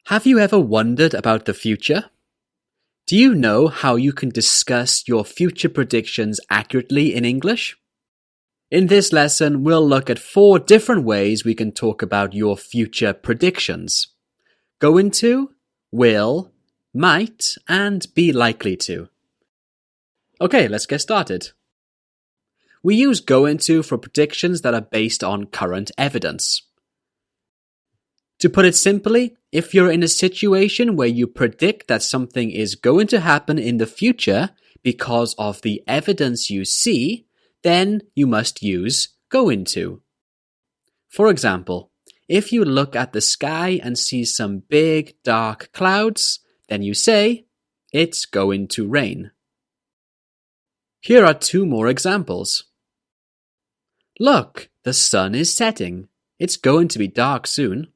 Have you ever wondered about the future? Do you know how you can discuss your future predictions accurately in English? In this lesson, we'll look at 4 different ways we can talk about your future predictions. Going to, will, might, and be likely to. Okay, let's get started. We use going to for predictions that are based on current evidence. To put it simply, if you're in a situation where you predict that something is going to happen in the future because of the evidence you see, then you must use going to. For example, if you look at the sky and see some big dark clouds, then you say, "It's going to rain." Here are 2 more examples. Look, the sun is setting. It's going to be dark soon.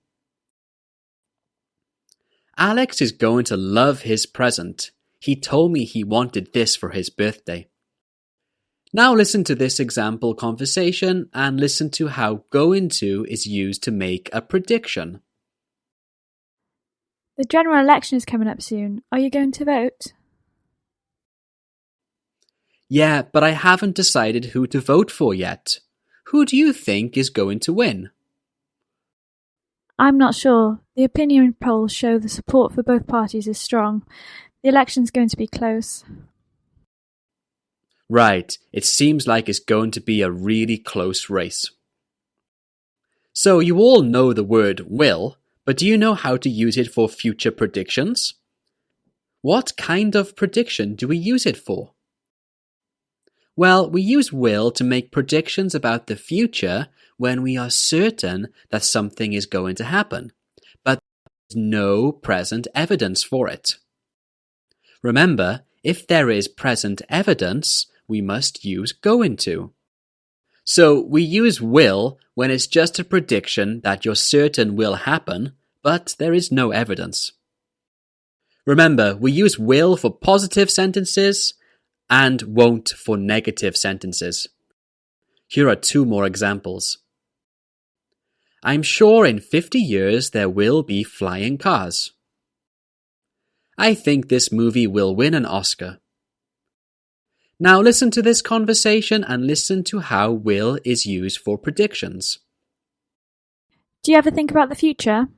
Alex is going to love his present. He told me he wanted this for his birthday. Now listen to this example conversation and listen to how going to is used to make a prediction. The general election is coming up soon. Are you going to vote? Yeah, but I haven't decided who to vote for yet. Who do you think is going to win? I'm not sure. The opinion polls show the support for both parties is strong. The election's going to be close. Right, it seems like it's going to be a really close race. So you all know the word will, but do you know how to use it for future predictions? What kind of prediction do we use it for? Well, we use will to make predictions about the future when we are certain that something is going to happen, but there's no present evidence for it. Remember, if there is present evidence, we must use going to. So we use will when it's just a prediction that you're certain will happen, but there is no evidence. Remember, we use will for positive sentences and won't for negative sentences. Here are 2 more examples. I'm sure in 50 years there will be flying cars. I think this movie will win an Oscar. Now listen to this conversation and listen to how will is used for predictions. Do you ever think about the future?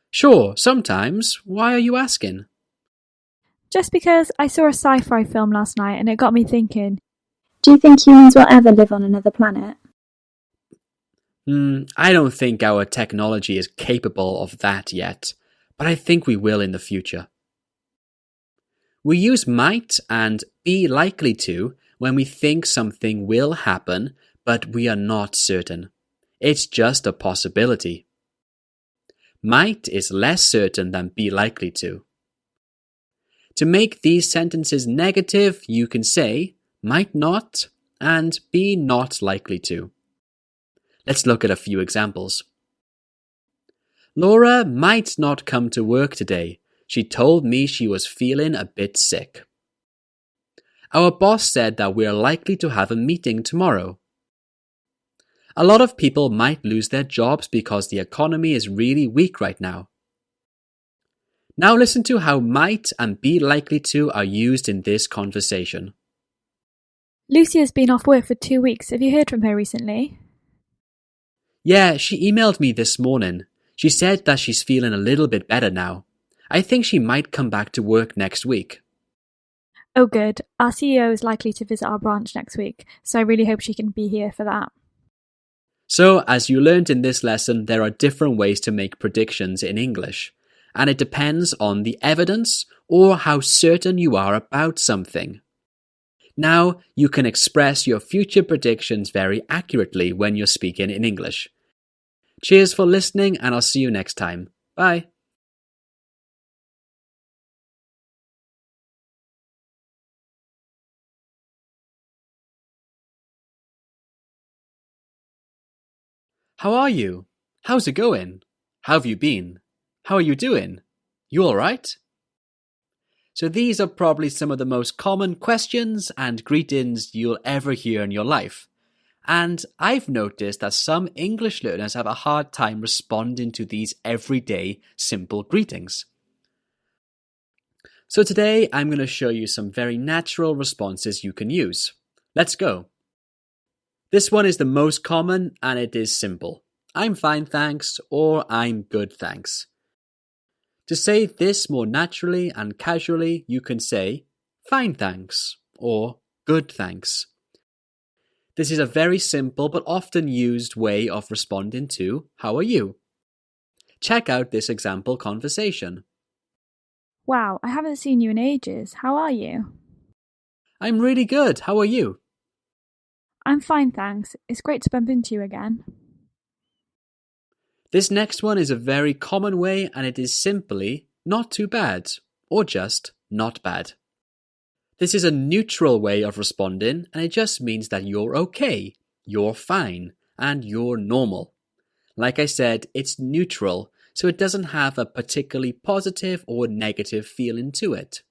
Sure, sometimes. Why are you asking? Just because I saw a sci-fi film last night and it got me thinking. Do you think humans will ever live on another planet? I don't think our technology is capable of that yet, but I think we will in the future. We use might and be likely to when we think something will happen, but we are not certain. It's just a possibility. Might is less certain than be likely to. To make these sentences negative, you can say might not and be not likely to. Let's look at a few examples. Laura might not come to work today. She told me she was feeling a bit sick. Our boss said that we are likely to have a meeting tomorrow. A lot of people might lose their jobs because the economy is really weak right now. Now listen to how might and be likely to are used in this conversation. Lucy has been off work for 2 weeks. Have you heard from her recently? Yeah, she emailed me this morning. She said that she's feeling a little bit better now. I think she might come back to work next week. Oh good. Our CEO is likely to visit our branch next week, so I really hope she can be here for that. So, as you learned in this lesson, there are different ways to make predictions in English, and it depends on the evidence or how certain you are about something. Now, you can express your future predictions very accurately when you're speaking in English. Cheers for listening, and I'll see you next time. Bye. How are you? How's it going? How have you been? How are you doing? You alright? So these are probably some of the most common questions and greetings you'll ever hear in your life. And I've noticed that some English learners have a hard time responding to these everyday simple greetings. So today I'm going to show you some very natural responses you can use. Let's go. This one is the most common and it is simple. I'm fine thanks or I'm good thanks. To say this more naturally and casually, you can say fine thanks or good thanks. This is a very simple but often used way of responding to how are you? Check out this example conversation. Wow, I haven't seen you in ages. How are you? I'm really good. How are you? I'm fine, thanks. It's great to bump into you again. This next one is a very common way and it is simply not too bad or just not bad. This is a neutral way of responding and it just means that you're okay, you're fine, and you're normal. Like I said, it's neutral, so it doesn't have a particularly positive or negative feeling to it.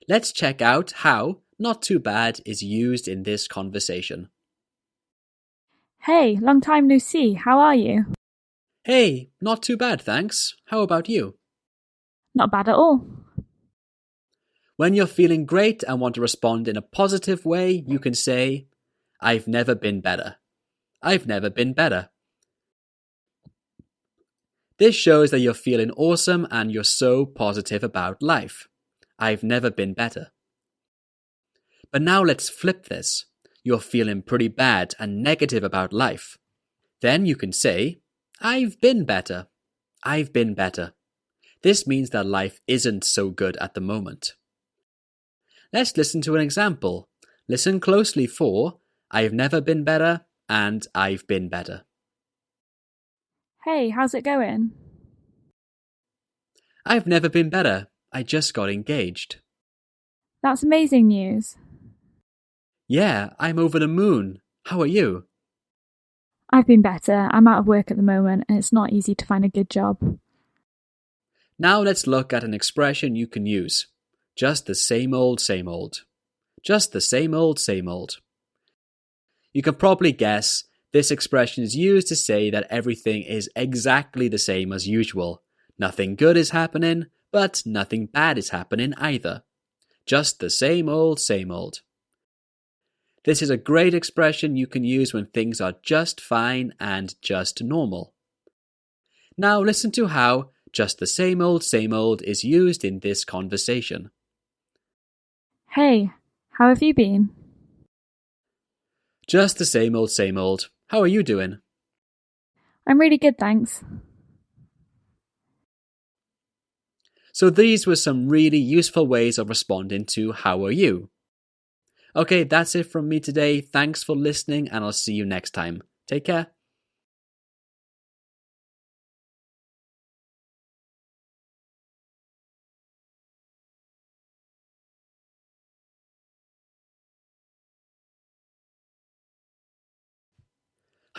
Let's check out how not too bad is used in this conversation. Hey, long time no see. How are you? Hey, not too bad, thanks. How about you? Not bad at all. When you're feeling great and want to respond in a positive way, you can say, I've never been better. I've never been better. This shows that you're feeling awesome and you're so positive about life. I've never been better. But now let's flip this. You're feeling pretty bad and negative about life. Then you can say, I've been better. I've been better. This means that life isn't so good at the moment. Let's listen to an example. Listen closely for I've never been better and I've been better. Hey, how's it going? I've never been better. I just got engaged. That's amazing news. Yeah, I'm over the moon. How are you? I've been better. I'm out of work at the moment and it's not easy to find a good job. Now let's look at an expression you can use. Just the same old, same old. Just the same old, same old. You can probably guess this expression is used to say that everything is exactly the same as usual. Nothing good is happening, but nothing bad is happening either. Just the same old, same old. This is a great expression you can use when things are just fine and just normal. Now listen to how just the same old is used in this conversation. Hey, how have you been? Just the same old. How are you doing? I'm really good, thanks. So these were some really useful ways of responding to how are you? Okay, that's it from me today. Thanks for listening and I'll see you next time. Take care.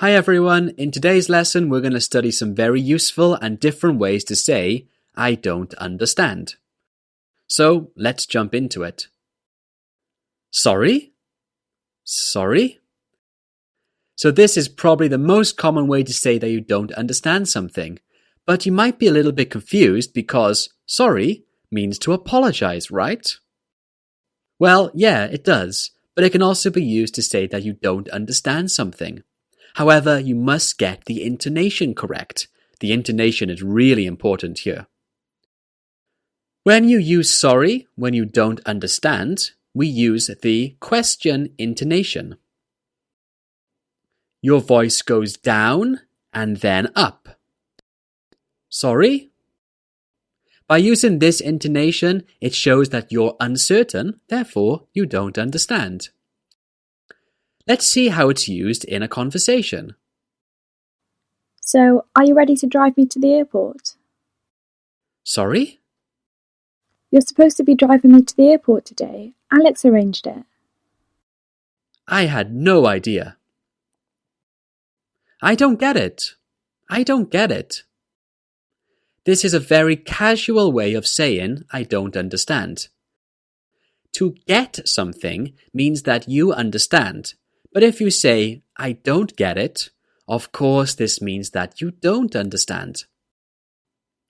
Hi everyone, in today's lesson we're going to study some very useful and different ways to say, I don't understand. So let's jump into it. Sorry? Sorry? So this is probably the most common way to say that you don't understand something, but you might be a little bit confused because sorry means to apologize, right? Well, yeah, it does, but it can also be used to say that you don't understand something. However, you must get the intonation correct. The intonation is really important here. When you use sorry, when you don't understand, we use the question intonation. Your voice goes down and then up. Sorry? By using this intonation, it shows that you're uncertain, therefore you don't understand. Let's see how it's used in a conversation. So, are you ready to drive me to the airport? Sorry? You're supposed to be driving me to the airport today. Alex arranged it. I had no idea. I don't get it. I don't get it. This is a very casual way of saying I don't understand. To get something means that you understand, But if you say, I don't get it, of course this means that you don't understand.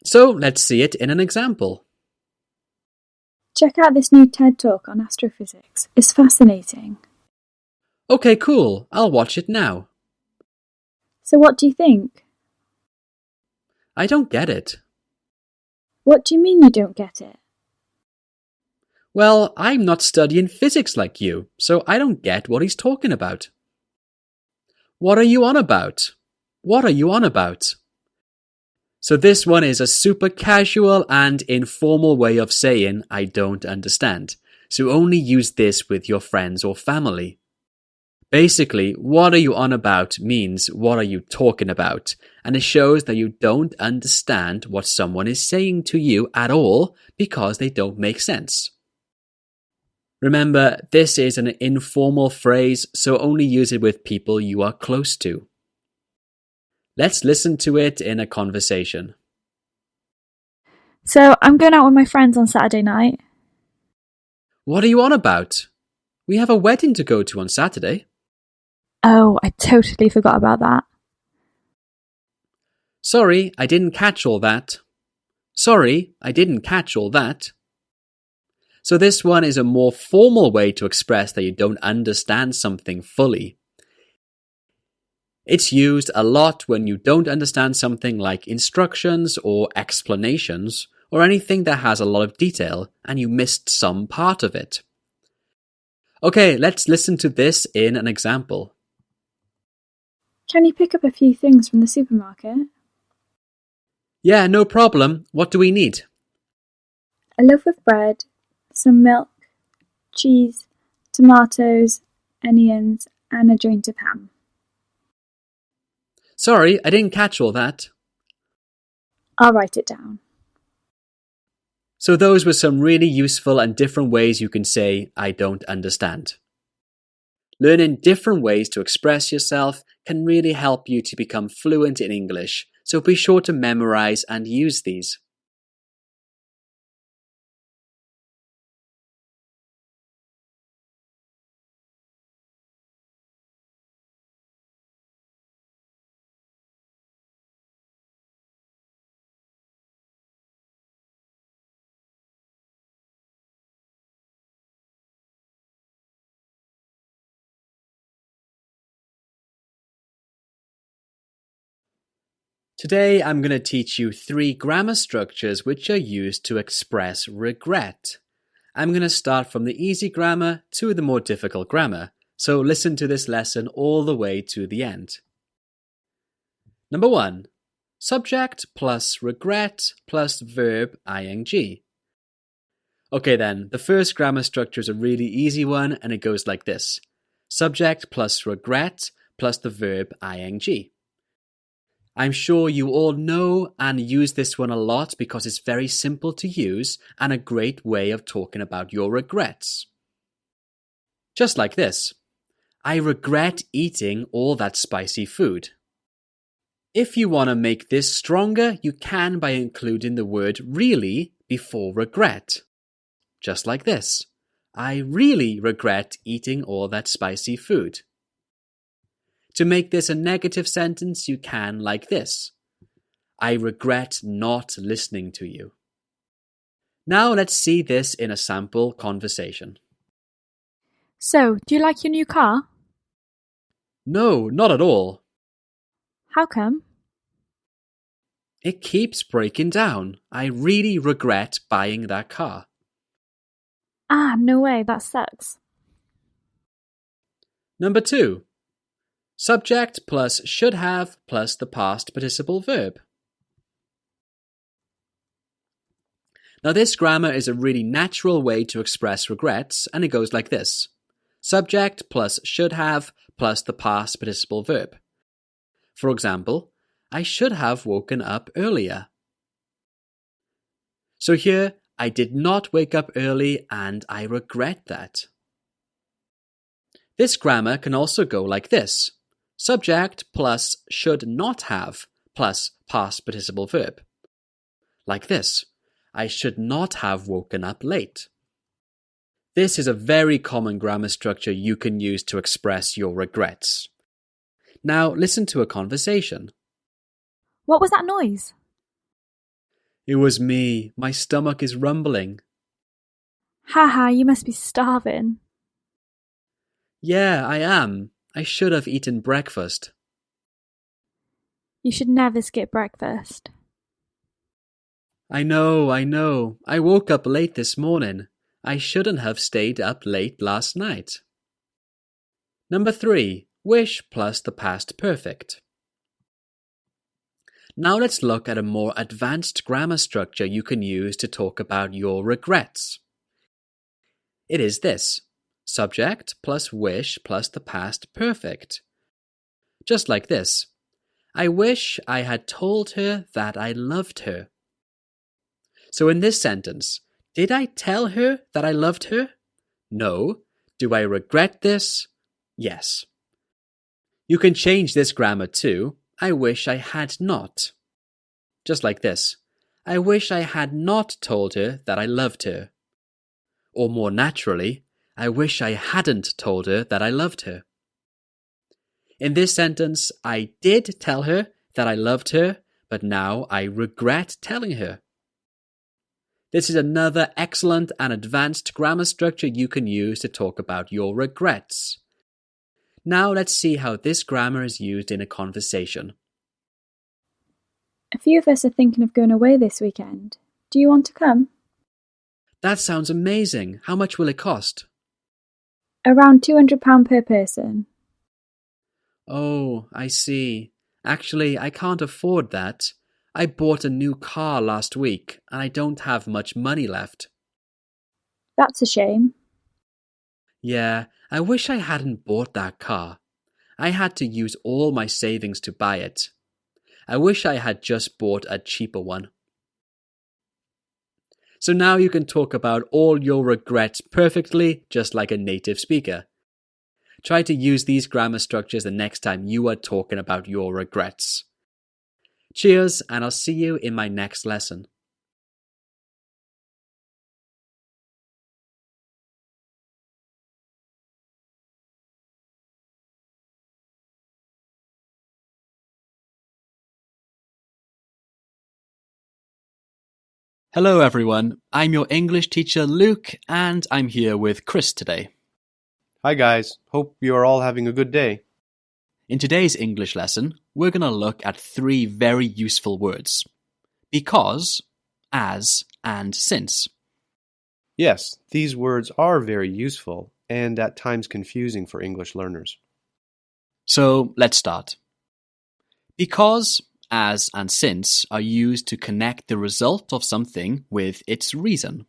So let's see it in an example. Check out this new TED Talk on astrophysics. It's fascinating. Okay, cool. I'll watch it now. So what do you think? I don't get it. What do you mean you don't get it? Well, I'm not studying physics like you, so I don't get what he's talking about. What are you on about? What are you on about? So this one is a super casual and informal way of saying I don't understand. So only use this with your friends or family. Basically, what are you on about means what are you talking about, and it shows that you don't understand what someone is saying to you at all because they don't make sense. Remember, this is an informal phrase, so only use it with people you are close to. Let's listen to it in a conversation. So, I'm going out with my friends on Saturday night. What are you on about? We have a wedding to go to on Saturday. Oh, I totally forgot about that. Sorry, I didn't catch all that. Sorry, I didn't catch all that. So this one is a more formal way to express that you don't understand something fully. It's used a lot when you don't understand something like instructions or explanations or anything that has a lot of detail and you missed some part of it. Okay, let's listen to this in an example. Can you pick up a few things from the supermarket? Yeah, no problem. What do we need? A loaf of bread, some milk, cheese, tomatoes, onions, and a joint of ham. Sorry, I didn't catch all that. I'll write it down. So those were some really useful and different ways you can say, I don't understand. Learning different ways to express yourself can really help you to become fluent in English, so be sure to memorize and use these. Today I'm going to teach you 3 grammar structures which are used to express regret. I'm going to start from the easy grammar to the more difficult grammar, so listen to this lesson all the way to the end. Number 1. Subject plus regret plus verb ing. Okay then, the first grammar structure is a really easy one and it goes like this. Subject plus regret plus the verb ing. I'm sure you all know and use this one a lot because it's very simple to use and a great way of talking about your regrets. Just like this. I regret eating all that spicy food. If you want to make this stronger, you can by including the word really before regret. Just like this. I really regret eating all that spicy food. To make this a negative sentence, you can like this. I regret not listening to you. Now let's see this in a sample conversation. So, do you like your new car? No, not at all. How come? It keeps breaking down. I really regret buying that car. Ah, no way, that sucks. Number 2. Subject plus should have plus the past participle verb. Now this grammar is a really natural way to express regrets and it goes like this. Subject plus should have plus the past participle verb. For example, I should have woken up earlier. So here, I did not wake up early and I regret that. This grammar can also go like this. Subject plus should not have plus past participle verb. Like this. I should not have woken up late. This is a very common grammar structure you can use to express your regrets. Now listen to a conversation. What was that noise? It was me. My stomach is rumbling. Haha, you must be starving. Yeah, I am. I should have eaten breakfast. You should never skip breakfast. I know. I woke up late this morning. I shouldn't have stayed up late last night. Number 3. Wish plus the past perfect. Now let's look at a more advanced grammar structure you can use to talk about your regrets. It is this: subject plus wish plus the past perfect. Just like this. I wish I had told her that I loved her. So in this sentence, did I tell her that I loved her? No. Do I regret this? Yes. You can change this grammar to I wish I had not. Just like this. I wish I had not told her that I loved her. Or more naturally, I wish I hadn't told her that I loved her. In this sentence, I did tell her that I loved her, but now I regret telling her. This is another excellent and advanced grammar structure you can use to talk about your regrets. Now let's see how this grammar is used in a conversation. A few of us are thinking of going away this weekend. Do you want to come? That sounds amazing. How much will it cost? Around £200 per person. Oh, I see. Actually, I can't afford that. I bought a new car last week, and I don't have much money left. That's a shame. Yeah, I wish I hadn't bought that car. I had to use all my savings to buy it. I wish I had just bought a cheaper one. So now you can talk about all your regrets perfectly, just like a native speaker. Try to use these grammar structures the next time you are talking about your regrets. Cheers, and I'll see you in my next lesson. Hello everyone, I'm your English teacher Luke, and I'm here with Chris today. Hi guys, hope you are all having a good day. In today's English lesson, we're going to look at 3 very useful words. Because, as, and since. Yes, these words are very useful and at times confusing for English learners. So let's start. Because, as, and since are used to connect the result of something with its reason.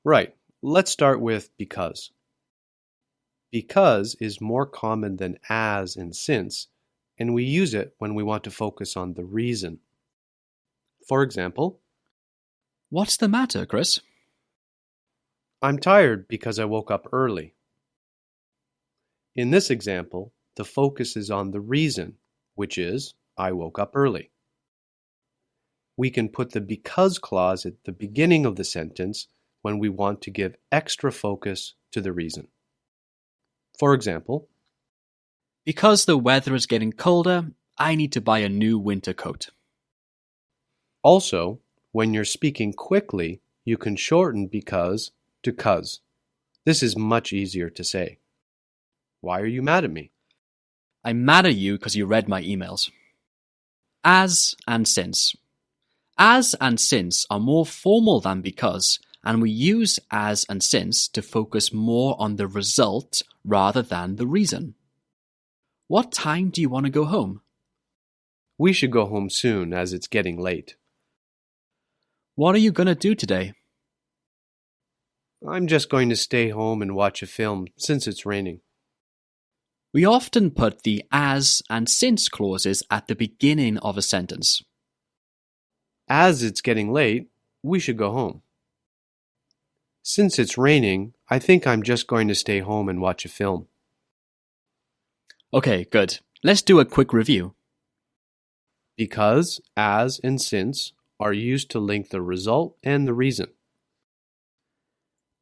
Right, let's start with because. Because is more common than as and since, and we use it when we want to focus on the reason. For example, What's the matter, Chris? I'm tired because I woke up early. In this example, the focus is on the reason, which is I woke up early. We can put the because clause at the beginning of the sentence when we want to give extra focus to the reason. For example, Because the weather is getting colder, I need to buy a new winter coat. also, when you're speaking quickly, you can shorten because to cuz. This is much easier to say. Why are you mad at me? I'm mad at you because you read my emails. As and since. As and since are more formal than because, and we use as and since to focus more on the result rather than the reason. What time do you want to go home? We should go home soon as it's getting late. What are you going to do today? I'm just going to stay home and watch a film since it's raining. We often put the as and since clauses at the beginning of a sentence. As it's getting late, we should go home. Since it's raining, I think I'm just going to stay home and watch a film. Okay, good. Let's do a quick review. Because, as, and since are used to link the result and the reason.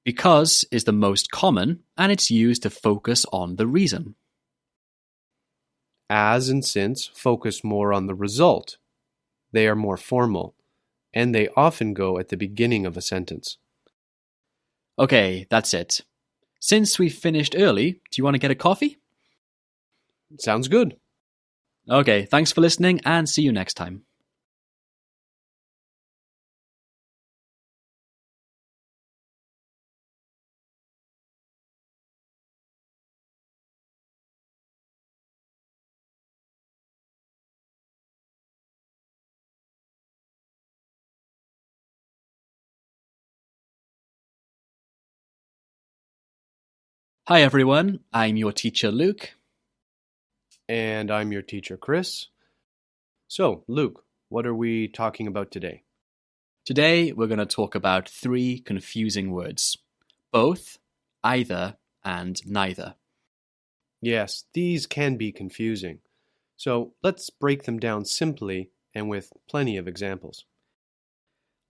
Because is the most common, and it's used to focus on the reason. As and since focus more on the result. They are more formal, and they often go at the beginning of a sentence. Okay, that's it. Since we finished early, do you want to get a coffee? Sounds good. Okay, thanks for listening and see you next time. Hi everyone, I'm your teacher Luke. And I'm your teacher, Chris. So, Luke, what are we talking about today? Today we're going to talk about 3 confusing words. Both, either, and neither. Yes, these can be confusing. So, let's break them down simply and with plenty of examples.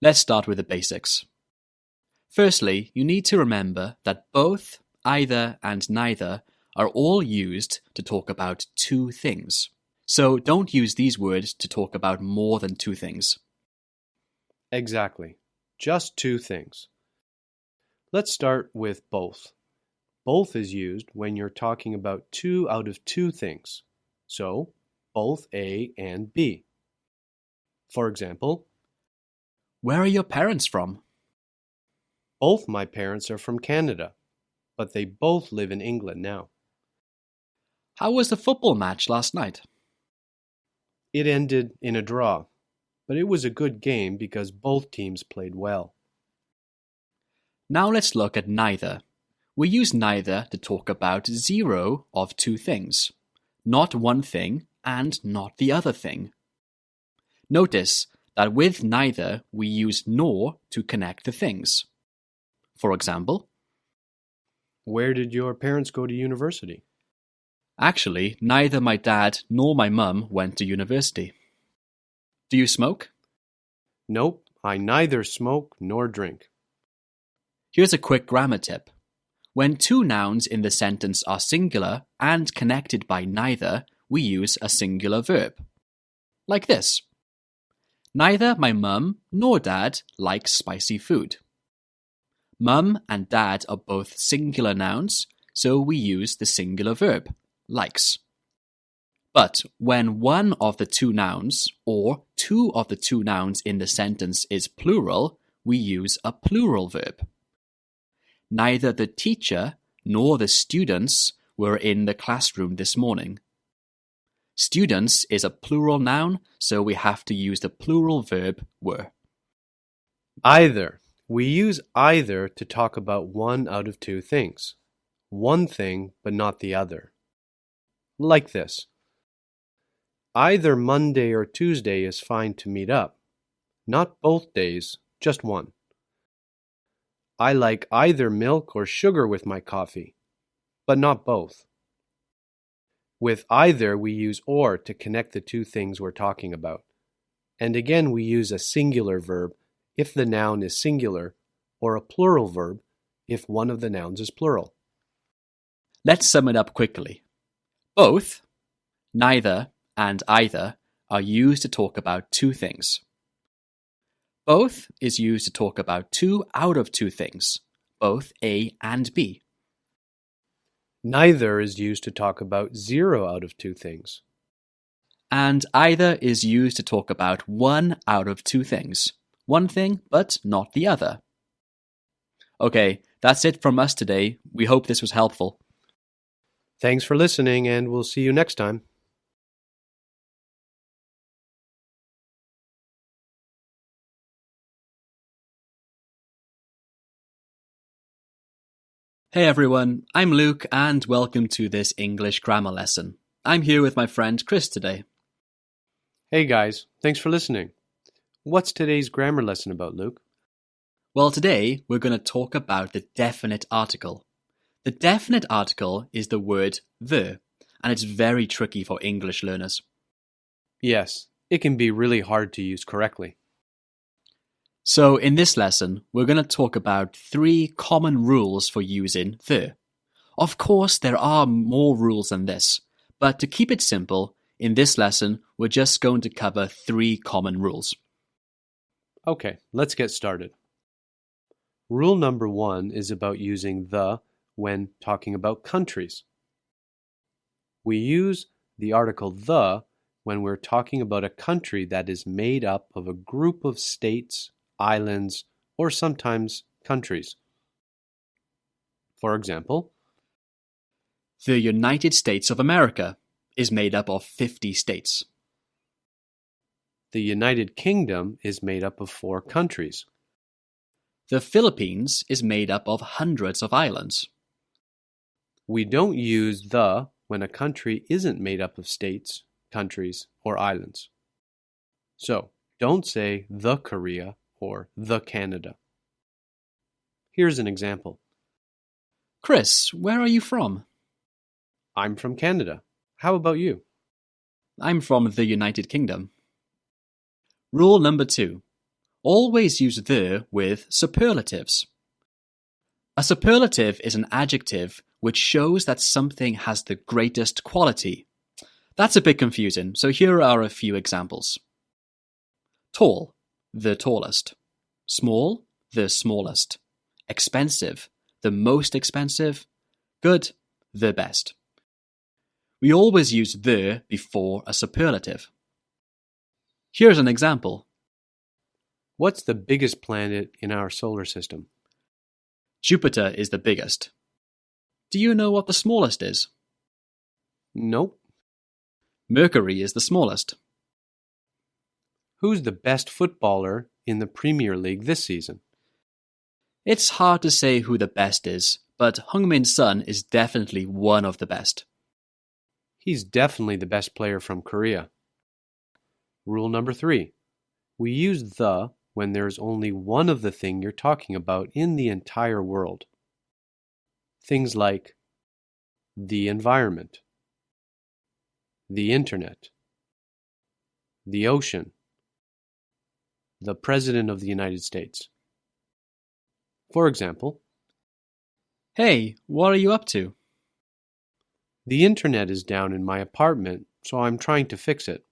Let's start with the basics. Firstly, you need to remember that both, either, and neither are all used to talk about 2 things. So don't use these words to talk about more than 2 things. Exactly. Just 2 things. Let's start with both. Both is used when you're talking about 2 out of 2 things. So, both A and B. For example, Where are your parents from? both my parents are from Canada, but they both live in England now. How was the football match last night? It ended in a draw, but it was a good game because both teams played well. Now let's look at neither. We use neither to talk about 0 of 2 things. Not one thing and not the other thing. Notice that with neither we use nor to connect the things. For example, Where did your parents go to university? actually, neither my dad nor my mum went to university. Do you smoke? Nope, I neither smoke nor drink. Here's a quick grammar tip. When 2 nouns in the sentence are singular and connected by neither, we use a singular verb. Like this. Neither my mum nor dad like spicy food. Mum and dad are both singular nouns, so we use the singular verb, likes. But when one of the 2 nouns or 2 of the 2 nouns in the sentence is plural, we use a plural verb. Neither the teacher nor the students were in the classroom this morning. Students is a plural noun, so we have to use the plural verb were. Either. We use either to talk about 1 out of 2 things. One thing, but not the other. Like this. Either Monday or Tuesday is fine to meet up. Not both days, just one. I like either milk or sugar with my coffee, but not both. With either, we use or to connect the 2 things we're talking about. And again, we use a singular verb if the noun is singular, or a plural verb if one of the nouns is plural. Let's sum it up quickly. Both, neither, and either are used to talk about 2 things. Both is used to talk about 2 out of 2 things, both A and B. Neither is used to talk about 0 out of 2 things. And either is used to talk about 1 out of 2 things. One thing, but not the other. Okay, that's it from us today. We hope this was helpful. Thanks for listening, and we'll see you next time. Hey everyone, I'm Luke and welcome to this English grammar lesson. I'm here with my friend Chris today. Hey guys, thanks for listening. What's today's grammar lesson about, Luke? Well, today we're going to talk about the definite article. The definite article is the word the, and it's very tricky for English learners. Yes, it can be really hard to use correctly. So in this lesson, we're going to talk about 3 common rules for using the. Of course, there are more rules than this, but to keep it simple, in this lesson, we're just going to cover 3 common rules. Okay, let's get started. Rule number 1 is about using the when talking about countries. We use the article the when we're talking about a country that is made up of a group of states, islands, or sometimes countries. For example, The United States of America is made up of 50 states. the United Kingdom is made up of 4 countries. The Philippines is made up of hundreds of islands. We don't use the when a country isn't made up of states, countries, or islands. So, don't say the Korea or the Canada. Here's an example. Chris, where are you from? I'm from Canada. How about you? I'm from the United Kingdom. Rule number 2. Always use the with superlatives. A superlative is an adjective which shows that something has the greatest quality. That's a bit confusing, so here are a few examples. Tall, the tallest. Small, the smallest. Expensive, the most expensive. Good, the best. We always use the before a superlative. Here's an example. What's the biggest planet in our solar system? Jupiter is the biggest. Do you know what the smallest is? Nope. Mercury is the smallest. Who's the best footballer in the Premier League this season? It's hard to say who the best is, but Heung-min Son is definitely one of the best. He's definitely the best player from Korea. Rule number 3. We use the when there's only one of the thing you're talking about in the entire world. Things like the environment, the internet, the ocean, the President of the United States. For example, Hey, what are you up to? the internet is down in my apartment, so I'm trying to fix it.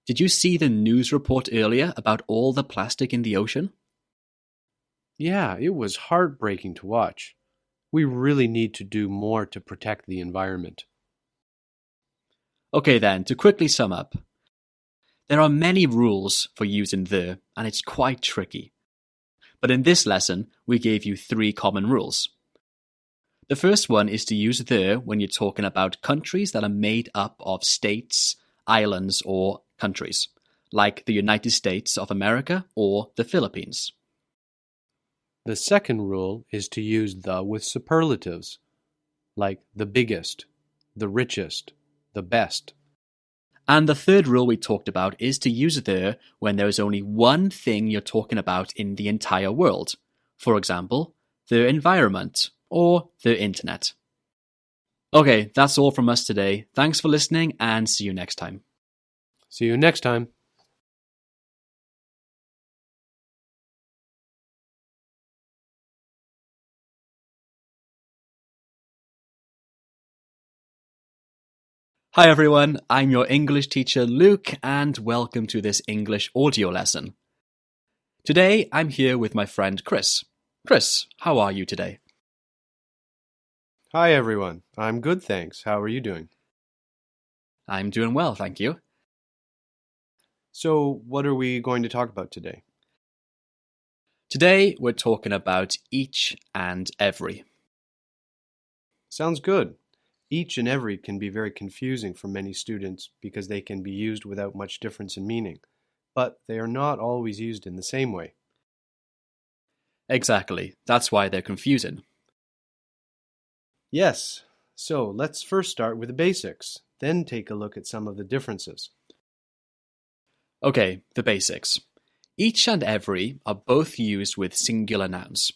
Did you see the news report earlier about all the plastic in the ocean? Yeah, it was heartbreaking to watch. We really need to do more to protect the environment. Okay then, to quickly sum up. There are many rules for using the, and it's quite tricky. But in this lesson, we gave you 3 common rules. The first one is to use the when you're talking about countries that are made up of states, islands, or countries, like the United States of America or the Philippines. The second rule is to use the with superlatives, like the biggest, the richest, the best. And the third rule we talked about is to use the when there is only one thing you're talking about in the entire world. For example, the environment or the internet. Okay, that's all from us today. Thanks for listening and see you next time. See you next time. Hi everyone, I'm your English teacher Luke and welcome to this English audio lesson. Today I'm here with my friend Chris. Chris, how are you today? Hi everyone. I'm good, thanks. How are you doing? I'm doing well, thank you. So, what are we going to talk about today? Today we're talking about each and every. Sounds good. Each and every can be very confusing for many students because they can be used without much difference in meaning, but they are not always used in the same way. Exactly, that's why they're confusing. Yes, so let's first start with the basics, then take a look at some of the differences. Okay, the basics. Each and every are both used with singular nouns.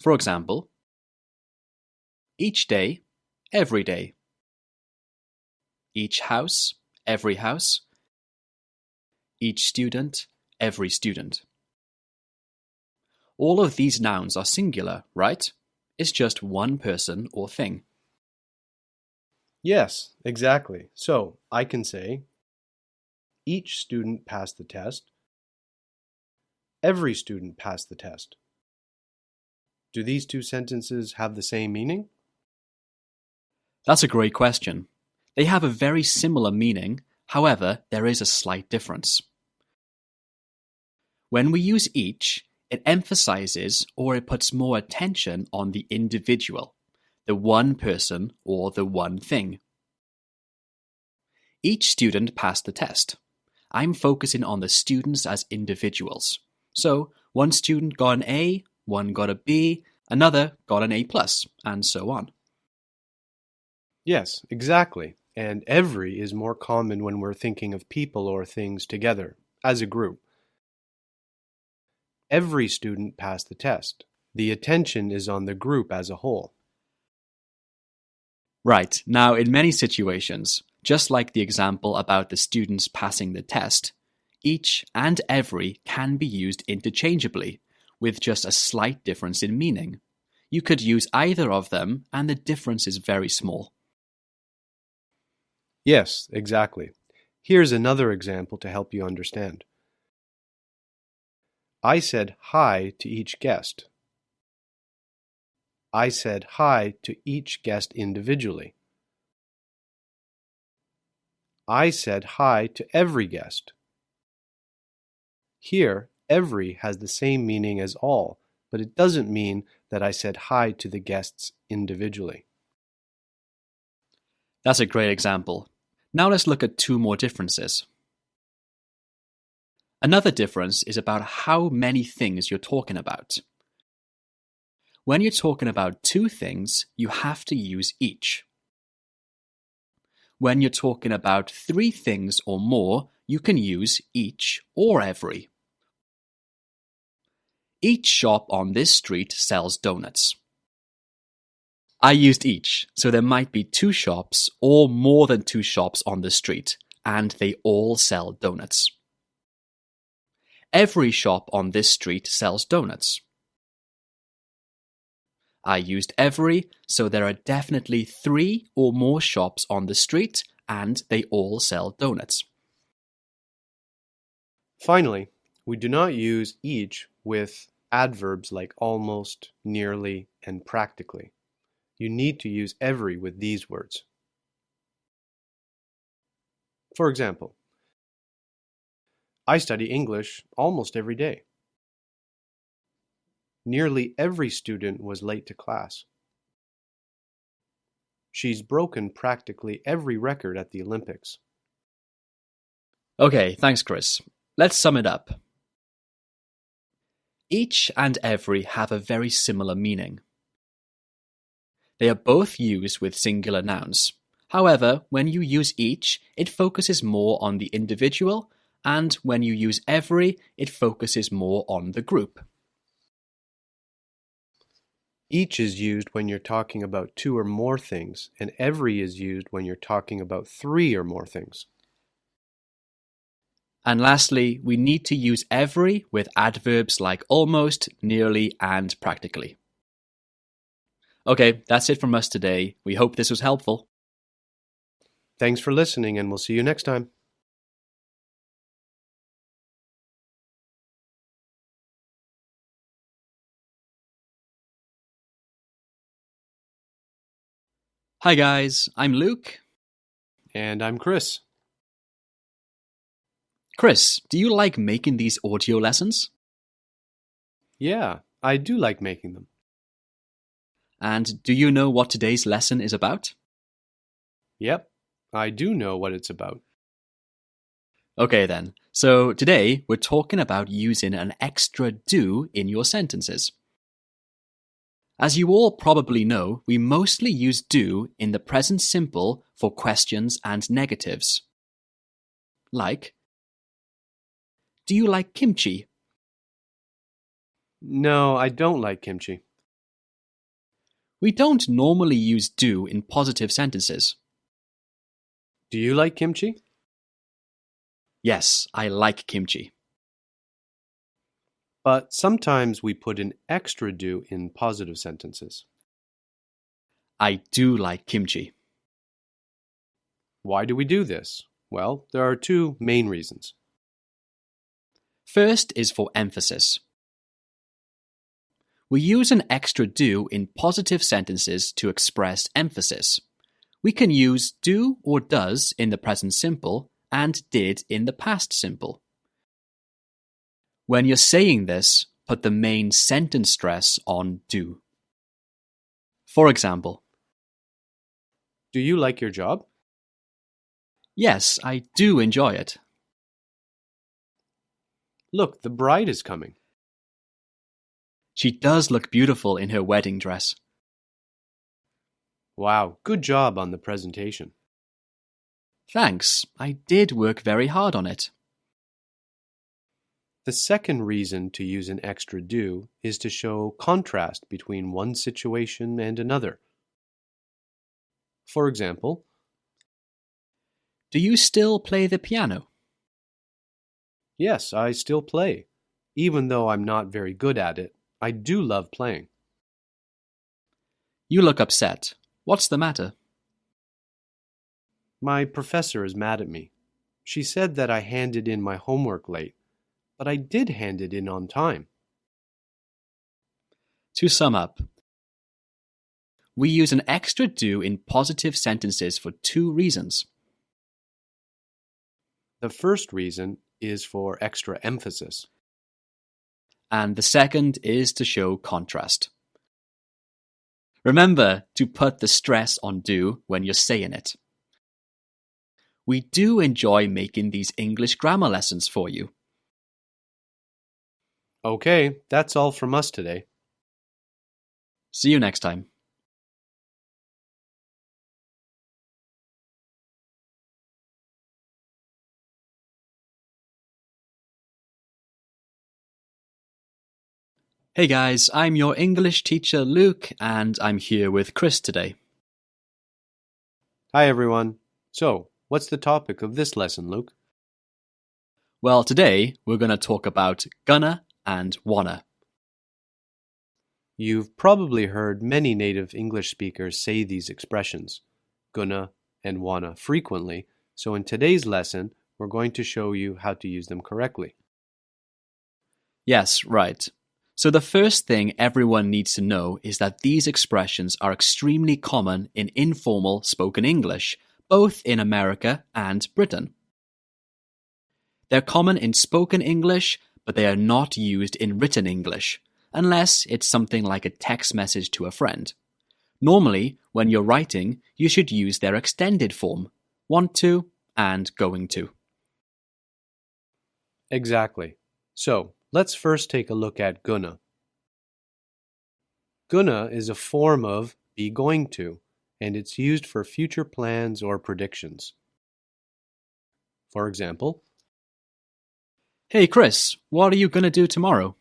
For example, each day, every day. Each house, every house. Each student, every student. All of these nouns are singular, right? It's just one person or thing. Yes, exactly. So I can say, each student passed the test. Every student passed the test. Do these two sentences have the same meaning? That's a great question. They have a very similar meaning, however, there is a slight difference. When we use each, it emphasizes or it puts more attention on the individual, the one person or the one thing. Each student passed the test. I'm focusing on the students as individuals. So, one student got an A, one got a B, another got an A+, and so on. Yes, exactly. And every is more common when we're thinking of people or things together, as a group. Every student passed the test. The attention is on the group as a whole. Right, now in many situations, just like the example about the students passing the test, each and every can be used interchangeably, with just a slight difference in meaning. You could use either of them, and the difference is very small. Yes, exactly. Here's another example to help you understand. I said hi to each guest. I said hi to each guest individually. I said hi to every guest. Here, every has the same meaning as all, but it doesn't mean that I said hi to the guests individually. That's a great example. Now let's look at two more differences. Another difference is about how many things you're talking about. When you're talking about two things, you have to use each. When you're talking about three things or more, you can use each or every. Each shop on this street sells donuts. I used each, so there might be two shops or more than two shops on the street, and they all sell donuts. Every shop on this street sells donuts. I used every, so there are definitely three or more shops on the street, and they all sell donuts. Finally, we do not use each with adverbs like almost, nearly, and practically. You need to use every with these words. For example, I study English almost every day. Nearly every student was late to class. She's broken practically every record at the Olympics. Okay, thanks, Chris. Let's sum it up. Each and every have a very similar meaning. They are both used with singular nouns. However, when you use each, it focuses more on the individual, and when you use every, it focuses more on the group. Each is used when you're talking about two or more things, and every is used when you're talking about three or more things. And lastly, we need to use every with adverbs like almost, nearly, and practically. Okay, that's it from us today. We hope this was helpful. Thanks for listening, and we'll see you next time. Hi guys, I'm Luke. And I'm Chris. Chris, do you like making these audio lessons? Yeah, I do like making them. And do you know what today's lesson is about? Yep, I do know what it's about. Okay then, so today we're talking about using an extra do in your sentences. As you all probably know, we mostly use do in the present simple for questions and negatives. Like, do you like kimchi? No, I don't like kimchi. We don't normally use do in positive sentences. Do you like kimchi? Yes, I like kimchi. But sometimes we put an extra do in positive sentences. I do like kimchi. Why do we do this? Well, there are two main reasons. First is for emphasis. We use an extra do in positive sentences to express emphasis. We can use do or does in the present simple and did in the past simple. When you're saying this, put the main sentence stress on do. For example, Do you like your job? yes, I do enjoy it. Look, the bride is coming. She does look beautiful in her wedding dress. Wow, good job on the presentation. Thanks, I did work very hard on it. The second reason to use an extra do is to show contrast between one situation and another. For example, Do you still play the piano? yes, I still play. Even though I'm not very good at it, I do love playing. You look upset. What's the matter? My professor is mad at me. She said that I handed in my homework late, but I did hand it in on time. To sum up, we use an extra do in positive sentences for two reasons. The first reason is for extra emphasis. And the second is to show contrast. Remember to put the stress on do when you're saying it. We do enjoy making these English grammar lessons for you. Okay, that's all from us today. See you next time. Hey guys, I'm your English teacher Luke, and I'm here with Chris today. Hi everyone. So, what's the topic of this lesson, Luke? Well, today we're going to talk about gonna and wanna. You've probably heard many native English speakers say these expressions, gonna and wanna, frequently, so in today's lesson, we're going to show you how to use them correctly. Yes, right. So the first thing everyone needs to know is that these expressions are extremely common in informal spoken English, both in America and Britain. They're common in spoken English, but they are not used in written English, unless it's something like a text message to a friend. Normally, when you're writing, you should use their extended form, want to and going to. Exactly. So, let's first take a look at gonna. Gonna is a form of be going to, and it's used for future plans or predictions. For example, Hey Chris, what are you going to do tomorrow?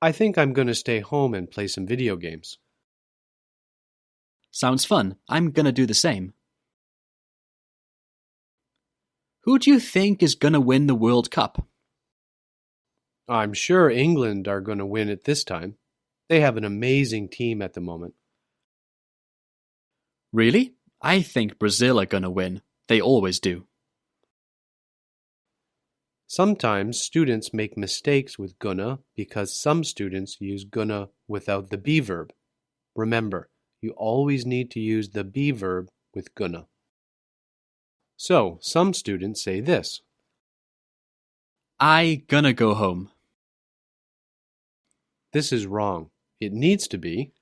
I think I'm going to stay home and play some video games. Sounds fun. I'm going to do the same. Who do you think is going to win the World Cup? I'm sure England are going to win it this time. They have an amazing team at the moment. Really? I think Brazil are going to win. They always do. Sometimes students make mistakes with gonna because some students use gonna without the be verb. Remember, you always need to use the be verb with gonna. So, some students say this. I gonna go home. This is wrong. It needs to be.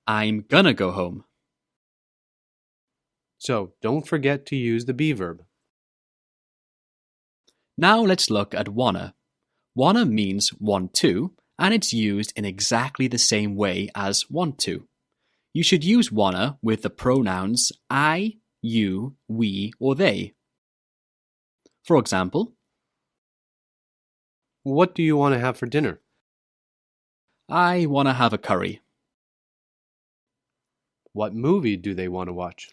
I'm gonna go home. So, don't forget to use the be verb. Now let's look at wanna. Wanna means want to, and it's used in exactly the same way as want to. You should use wanna with the pronouns I, you, we, or they. For example, What do you want to have for dinner? I wanna have a curry. What movie do they want to watch?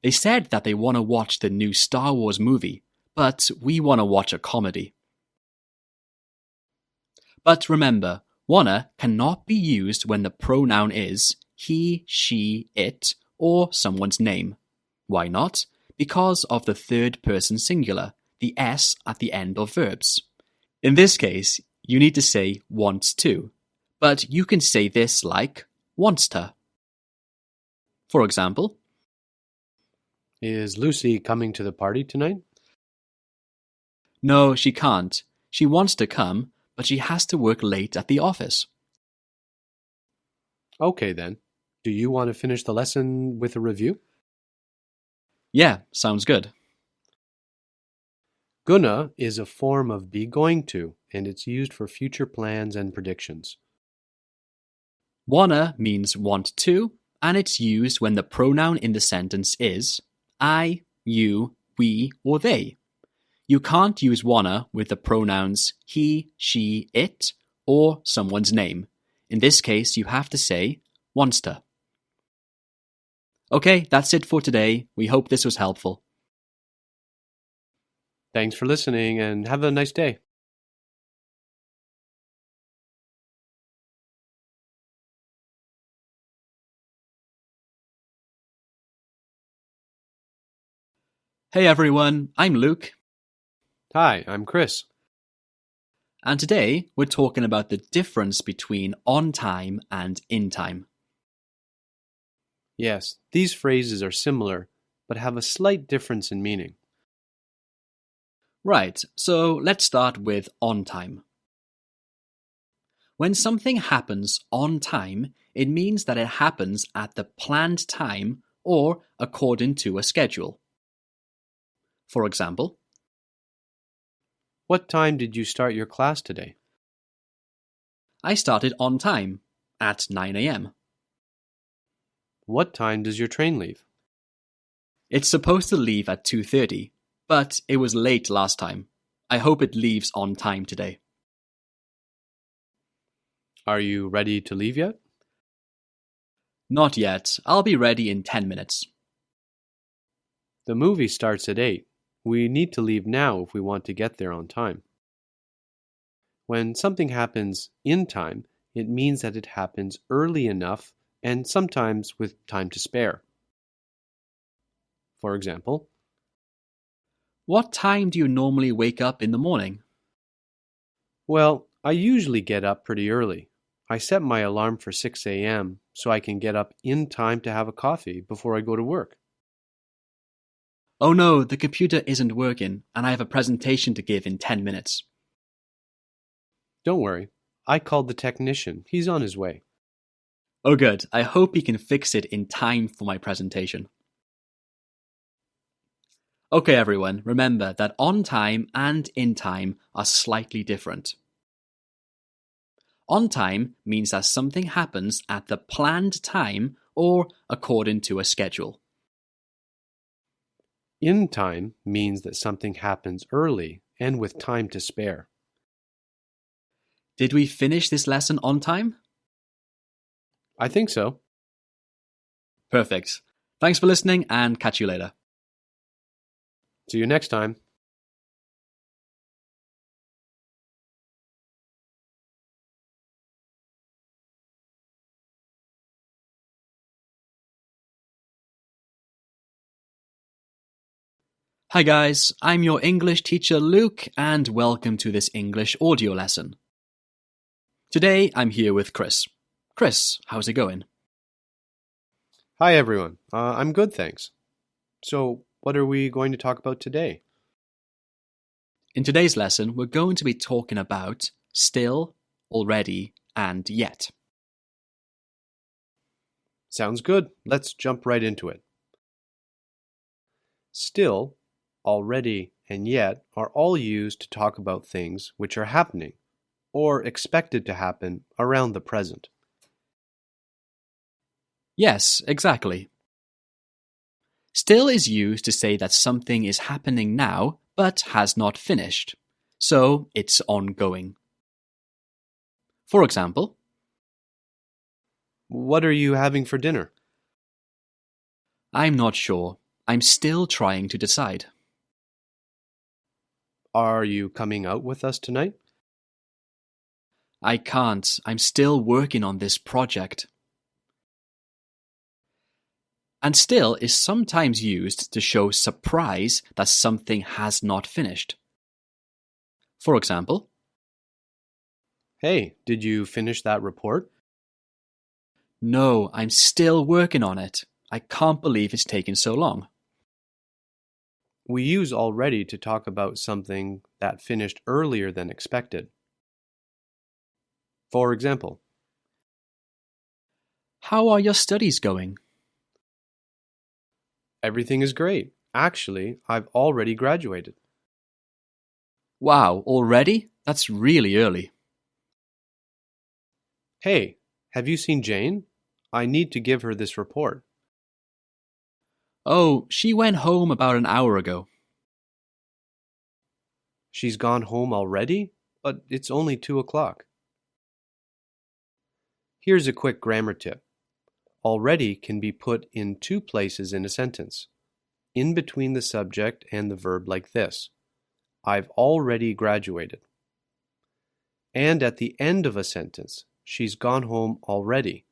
They said that they wanna watch the new Star Wars movie, but we wanna watch a comedy. But remember, wanna cannot be used when the pronoun is he, she, it, or someone's name. Why not? Because of the third person singular, the s at the end of verbs. In this case, you need to say wants to, but you can say this like wants to. For example, Is Lucy coming to the party tonight? no, she can't. She wants to come, but she has to work late at the office. Okay then. Do you want to finish the lesson with a review? Yeah, sounds good. Gonna is a form of be going to, and it's used for future plans and predictions. Wanna means want to, and it's used when the pronoun in the sentence is I, you, we, or they. You can't use wanna with the pronouns he, she, it, or someone's name. In this case, you have to say wants to. Okay, that's it for today. We hope this was helpful. Thanks for listening and have a nice day. Hey everyone, I'm Luke, Hi, I'm Chris. and today we're talking about the difference between on time and in time. Yes, these phrases are similar, but have a slight difference in meaning. Right, so let's start with on time. When something happens on time, it means that it happens at the planned time or according to a schedule. For example, What time did you start your class today? I started on time, at 9 a.m. What time does your train leave? It's supposed to leave at 2:30, but it was late last time. I hope it leaves on time today. Are you ready to leave yet? Not yet. I'll be ready in 10 minutes. The movie starts at 8. We need to leave now if we want to get there on time. When something happens in time, it means that it happens early enough and sometimes with time to spare. For example, What time do you normally wake up in the morning? well, I usually get up pretty early. I set my alarm for 6 a.m. so I can get up in time to have a coffee before I go to work. Oh no, the computer isn't working, and I have a presentation to give in 10 minutes. Don't worry, I called the technician. He's on his way. Oh good, I hope he can fix it in time for my presentation. Okay everyone, remember that on time and in time are slightly different. On time means that something happens at the planned time or according to a schedule. In time means that something happens early and with time to spare. Did we finish this lesson on time? I think so. Perfect. Thanks for listening and catch you later. See you next time. Hi guys, I'm your English teacher Luke and welcome to this English audio lesson. Today I'm here with Chris. Chris, how's it going? Hi everyone. I'm good, thanks. So, what are we going to talk about today? In today's lesson, we're going to be talking about still, already, and yet. Sounds good. Let's jump right into it. Still, already, and yet are all used to talk about things which are happening or expected to happen around the present. Yes, exactly. Still is used to say that something is happening now but has not finished, so it's ongoing. For example, What are you having for dinner? I'm not sure. I'm still trying to decide. Are you coming out with us tonight? I can't. I'm still working on this project. And still is sometimes used to show surprise that something has not finished. For example, Hey, did you finish that report? no, I'm still working on it. I can't believe it's taken so long. We use already to talk about something that finished earlier than expected. For example, How are your studies going? everything is great. Actually, I've already graduated. Wow, already? That's really early. Hey, have you seen Jane? I need to give her this report. Oh, she went home about an hour ago. She's gone home already? But it's only 2 o'clock. Here's a quick grammar tip. Already can be put in two places in a sentence, in between the subject and the verb like this. I've already graduated. And at the end of a sentence, she's gone home already.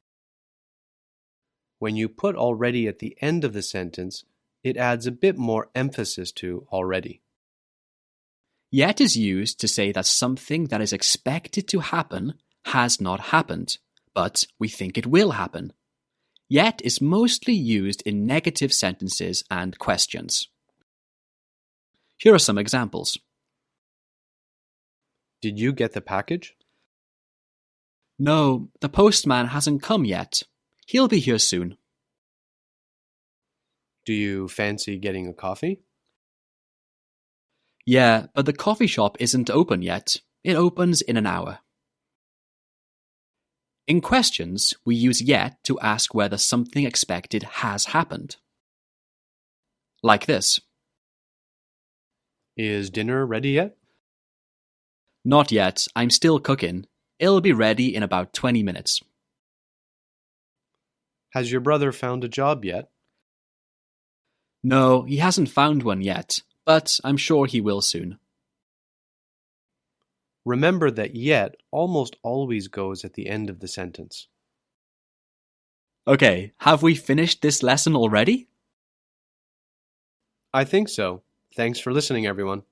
When you put already at the end of the sentence, it adds a bit more emphasis to already. Yet is used to say that something that is expected to happen has not happened, but we think it will happen. Yet is mostly used in negative sentences and questions. Here are some examples. Did you get the package? No, the postman hasn't come yet. He'll be here soon. Do you fancy getting a coffee? Yeah, but the coffee shop isn't open yet. It opens in an hour. In questions, we use yet to ask whether something expected has happened. Like this. Is dinner ready yet? Not yet, I'm still cooking. It'll be ready in about 20 minutes. Has your brother found a job yet? No, he hasn't found one yet, but I'm sure he will soon. Remember that yet almost always goes at the end of the sentence. Okay, have we finished this lesson already? I think so. Thanks for listening, everyone.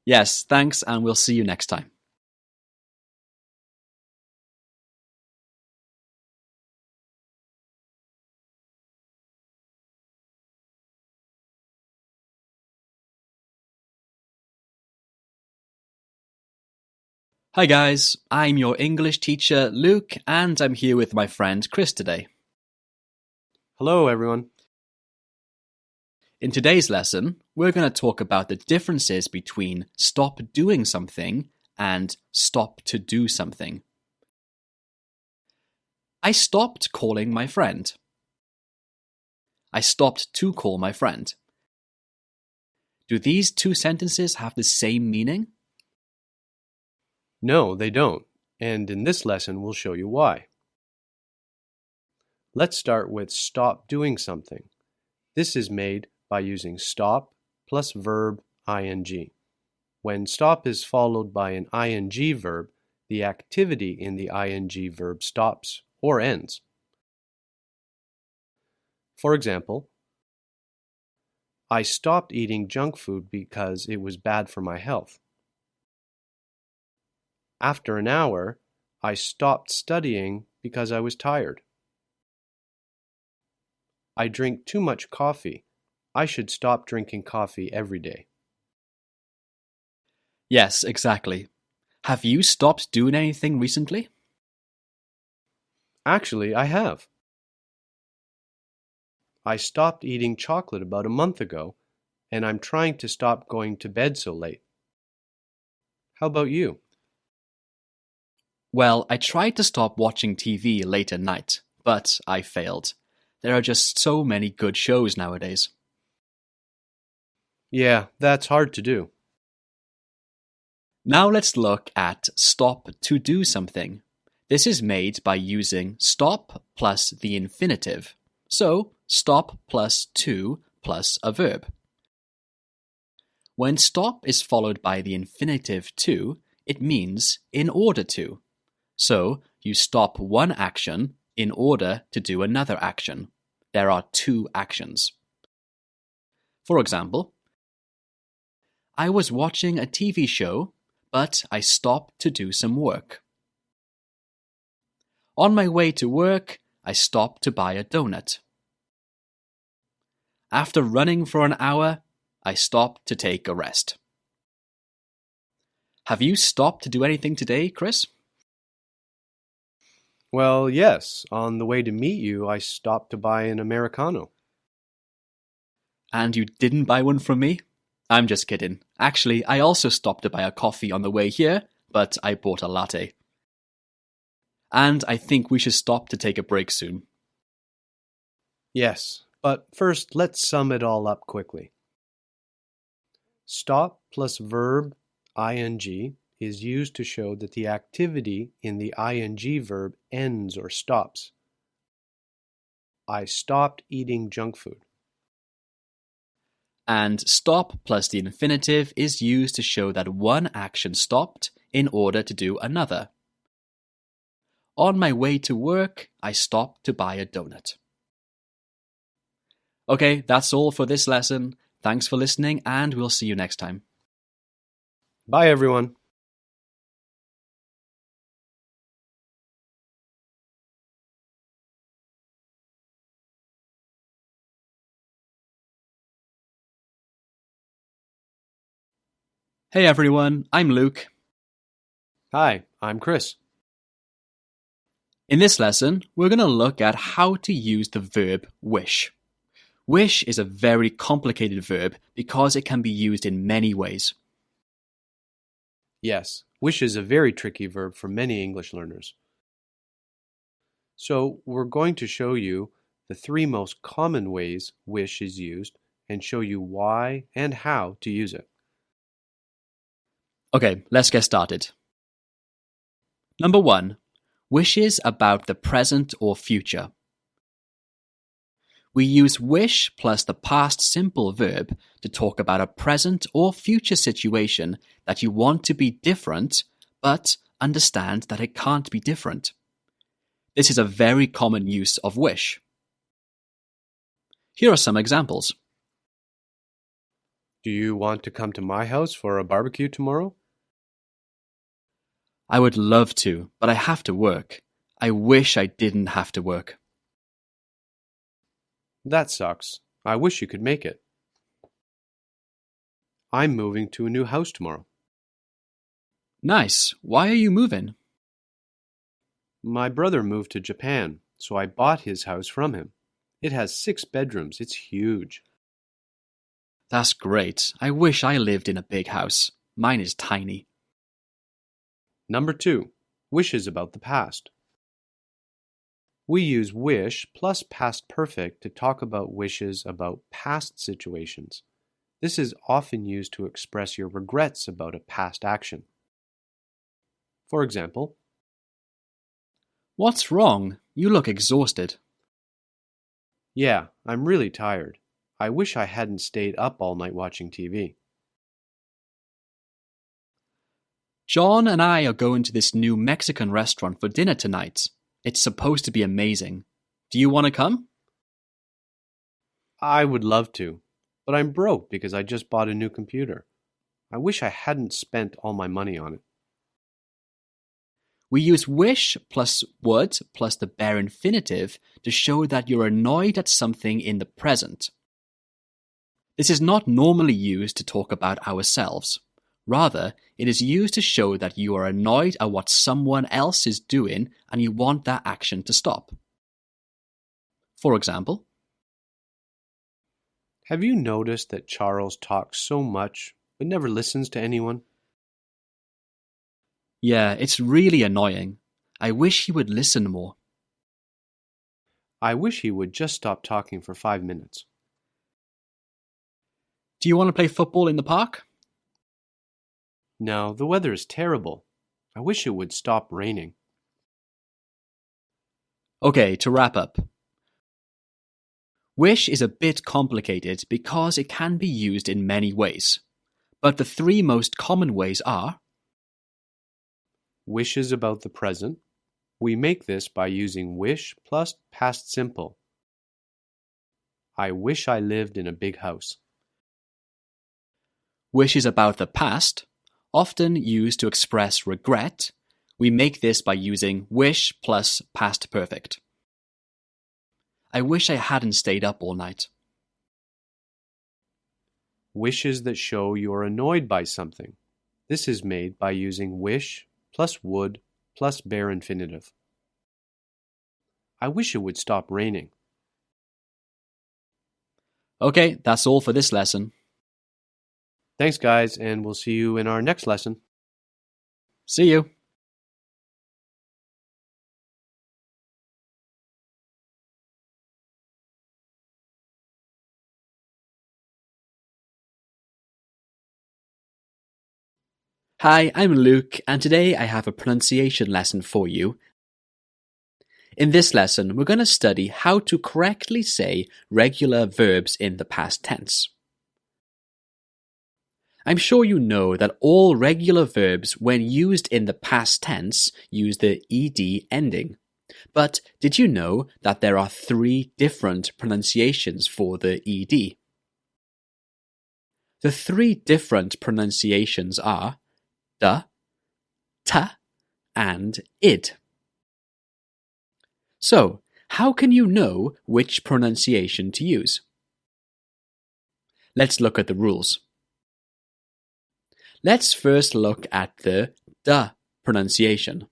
Yes, thanks, and we'll see you next time. Hi guys, I'm your English teacher Luke, and I'm here with my friend Chris today. Hello, everyone. In today's lesson, we're going to talk about the differences between stop doing something and stop to do something. I stopped calling my friend. I stopped to call my friend. Do these two sentences have the same meaning? No, they don't, and in this lesson we'll show you why. Let's start with stop doing something. This is made by using stop plus verb ing. When stop is followed by an ing verb, the activity in the ing verb stops or ends. For example, I stopped eating junk food because it was bad for my health. After an hour, I stopped studying because I was tired. I drink too much coffee. I should stop drinking coffee every day. Yes, exactly. Have you stopped doing anything recently? Actually, I have. I stopped eating chocolate about a month ago, and I'm trying to stop going to bed so late. How about you? Well, I tried to stop watching TV late at night, but I failed. There are just so many good shows nowadays. Yeah, that's hard to do. Now let's look at stop to do something. This is made by using stop plus the infinitive. So, stop plus to plus a verb. When stop is followed by the infinitive to, it means in order to. So, you stop one action in order to do another action. There are two actions. For example, I was watching a TV show, but I stopped to do some work. On my way to work, I stopped to buy a donut. After running for an hour, I stopped to take a rest. Have you stopped to do anything today, Chris? Well, yes. On the way to meet you, I stopped to buy an Americano. And you didn't buy one from me? I'm just kidding. Actually, I also stopped to buy a coffee on the way here, but I bought a latte. And I think we should stop to take a break soon. Yes, but first let's sum it all up quickly. Stop plus verb ing is used to show that the activity in the ing verb ends or stops. I stopped eating junk food. And stop plus the infinitive is used to show that one action stopped in order to do another. On my way to work, I stopped to buy a donut. Okay, that's all for this lesson. Thanks for listening, and we'll see you next time. Bye, everyone. Hey everyone, I'm Luke. Hi, I'm Chris. In this lesson, we're going to look at how to use the verb wish. Wish is a very complicated verb because it can be used in many ways. Yes, wish is a very tricky verb for many English learners. So we're going to show you the three most common ways wish is used and show you why and how to use it. Okay, let's get started. Number 1. Wishes about the present or future. We use wish plus the past simple verb to talk about a present or future situation that you want to be different, but understand that it can't be different. This is a very common use of wish. Here are some examples. Do you want to come to my house for a barbecue tomorrow? I would love to, but I have to work. I wish I didn't have to work. That sucks. I wish you could make it. I'm moving to a new house tomorrow. Nice. Why are you moving? My brother moved to Japan, so I bought his house from him. It has 6 bedrooms. It's huge. That's great. I wish I lived in a big house. Mine is tiny. Number 2. Wishes about the past. We use wish plus past perfect to talk about wishes about past situations. This is often used to express your regrets about a past action. For example, What's wrong? You look exhausted. yeah, I'm really tired. I wish I hadn't stayed up all night watching TV. John and I are going to this new Mexican restaurant for dinner tonight. It's supposed to be amazing. Do you want to come? I would love to, but I'm broke because I just bought a new computer. I wish I hadn't spent all my money on it. We use wish plus would plus the bare infinitive to show that you're annoyed at something in the present. This is not normally used to talk about ourselves. Rather, it is used to show that you are annoyed at what someone else is doing and you want that action to stop. For example, Have you noticed that Charles talks so much but never listens to anyone? yeah, it's really annoying. I wish he would listen more. I wish he would just stop talking for 5 minutes. Do you want to play football in the park? No, the weather is terrible. I wish it would stop raining. Okay, to wrap up. Wish is a bit complicated because it can be used in many ways. But the three most common ways are wishes about the present. We make this by using wish plus past simple. I wish I lived in a big house. Wishes about the past, often used to express regret. We make this by using wish plus past perfect. I wish I hadn't stayed up all night. Wishes that show you're annoyed by something. This is made by using wish plus would plus bare infinitive. I wish it would stop raining. Okay, that's all for this lesson. Thanks, guys, and we'll see you in our next lesson. See you. Hi, I'm Luke, and today I have a pronunciation lesson for you. In this lesson, we're going to study how to correctly say regular verbs in the past tense. I'm sure you know that all regular verbs, when used in the past tense, use the ed ending. But did you know that there are 3 different pronunciations for the ed? The 3 different pronunciations are d, t, and id. So, how can you know which pronunciation to use? Let's look at the rules. Let's first look at the d pronunciation.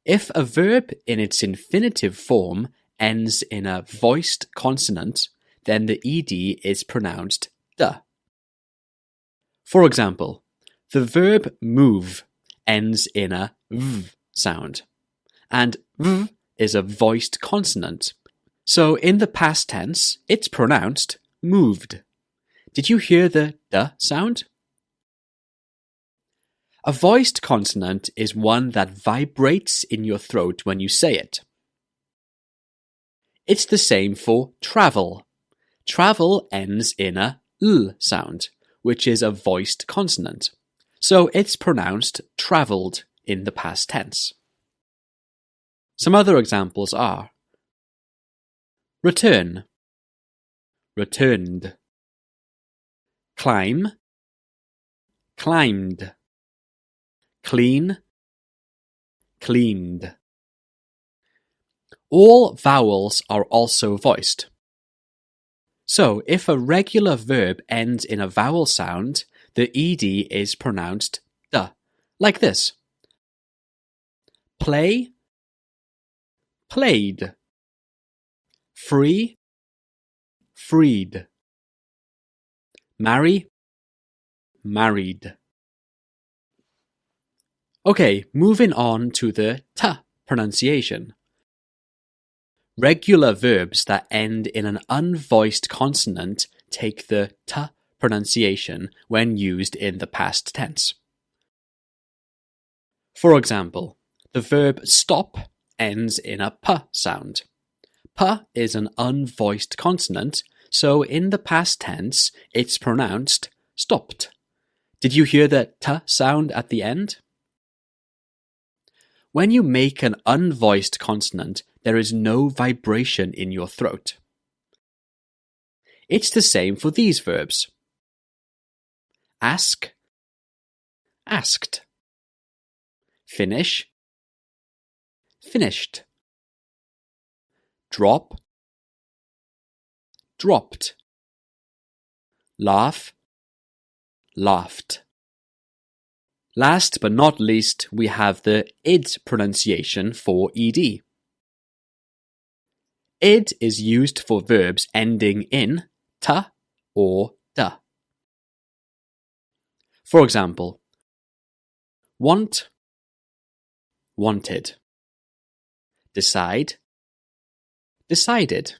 If a verb in its infinitive form ends in a voiced consonant, then the ed is pronounced d. For example, the verb move ends in a v sound, and v is a voiced consonant. So in the past tense, it's pronounced moved. Did you hear the d sound? A voiced consonant is one that vibrates in your throat when you say it. It's the same for travel. Travel ends in a l sound, which is a voiced consonant. So it's pronounced travelled in the past tense. Some other examples are return, returned, climb, climbed, clean, cleaned. All vowels are also voiced. So if a regular verb ends in a vowel sound, the ed is pronounced d, like this. Play, played. Free, freed. Marry, married. Okay, moving on to the t pronunciation. Regular verbs that end in an unvoiced consonant take the t pronunciation when used in the past tense. For example, the verb stop ends in a p sound. P is an unvoiced consonant, so in the past tense, it's pronounced stopped. Did you hear the t sound at the end? When you make an unvoiced consonant, there is no vibration in your throat. It's the same for these verbs. Ask, asked. Finish, finished. Drop, dropped. Laugh, laughed. Last but not least, we have the id pronunciation for ed. Id is used for verbs ending in t or d. For example, want, wanted. Decide, decided.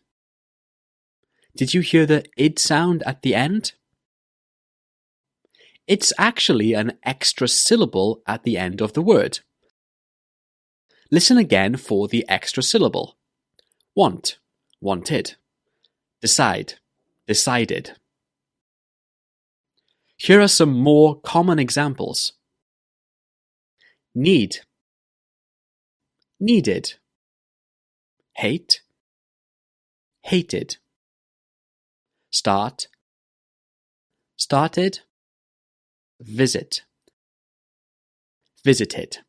Did you hear the id sound at the end? It's actually an extra syllable at the end of the word. Listen again for the extra syllable. Want, wanted. Decide, decided. Here are some more common examples. Need, needed. Hate, hated. Start, started. Visit, visited.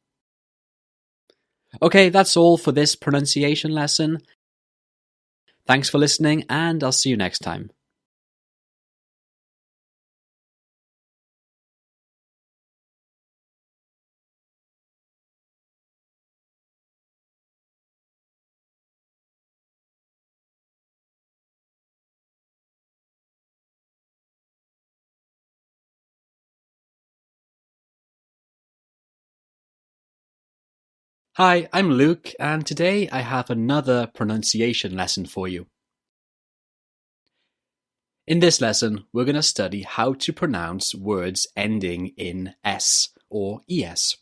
Okay, that's all for this pronunciation lesson. Thanks for listening, and I'll see you next time. Hi, I'm Luke, and today I have another pronunciation lesson for you. In this lesson, we're going to study how to pronounce words ending in S or ES.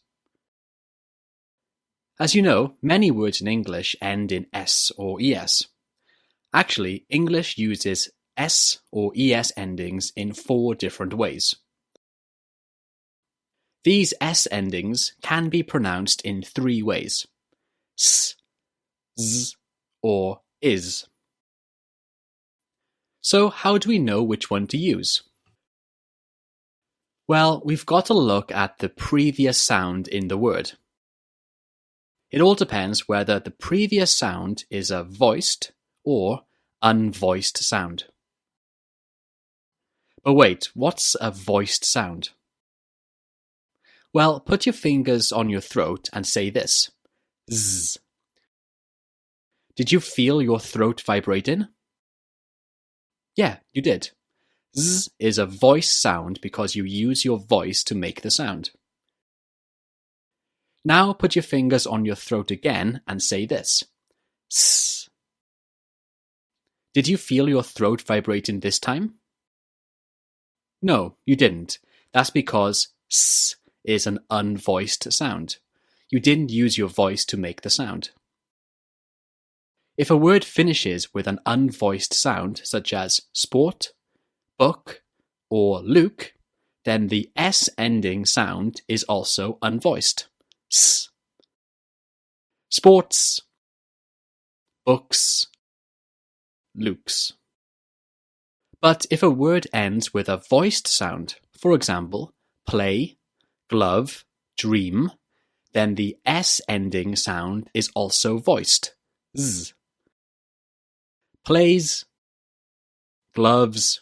As you know, many words in English end in S or ES. Actually, English uses S or ES endings in 4 different ways. These S endings can be pronounced in 3 ways: S, Z, or is. So how do we know which one to use? Well, we've got to look at the previous sound in the word. It all depends whether the previous sound is a voiced or unvoiced sound. But wait, what's a voiced sound? Well, put your fingers on your throat and say this: Z. Did you feel your throat vibrating? Yeah, you did. Z is a voice sound because you use your voice to make the sound. Now put your fingers on your throat again and say this: S. Did you feel your throat vibrating this time? No, you didn't. That's because S is an unvoiced sound. You didn't use your voice to make the sound. If a word finishes with an unvoiced sound, such as sport, book, or Luke, then the S ending sound is also unvoiced. S. Sports, books, Lukes. But if a word ends with a voiced sound, for example, play, glove, dream, then the S ending sound is also voiced. Z. Plays, gloves,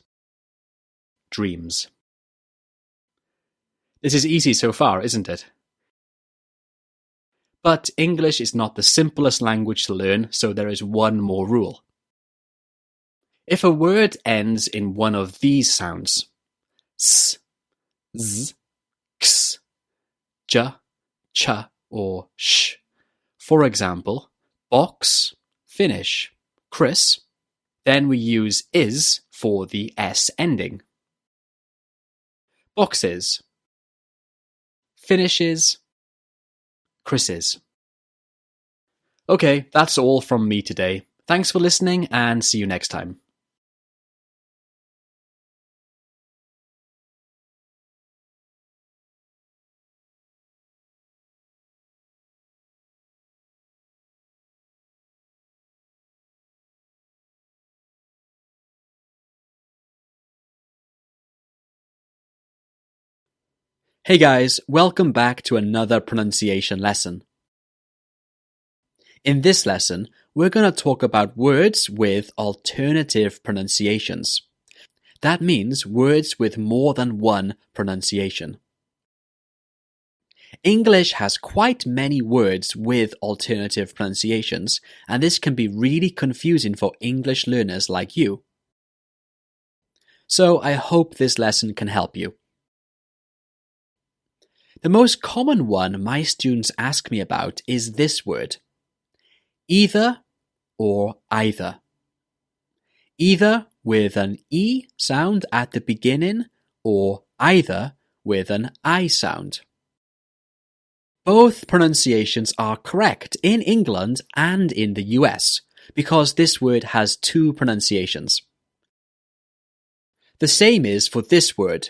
dreams. This is easy so far, isn't it? But English is not the simplest language to learn, so there is one more rule. If a word ends in one of these sounds, S, Z, X, J, Ch, or Sh, for example, box, finish, Chris, then we use is for the S ending. Boxes, finishes, Chris's. Okay, that's all from me today. Thanks for listening and see you next time. Hey guys, welcome back to another pronunciation lesson. In this lesson, we're going to talk about words with alternative pronunciations. That means words with more than one pronunciation. English has quite many words with alternative pronunciations, and this can be really confusing for English learners like you. So I hope this lesson can help you. The most common one my students ask me about is this word: either or either. Either with an E sound at the beginning or either with an I sound. Both pronunciations are correct in England and in the US because this word has 2 pronunciations. The same is for this word: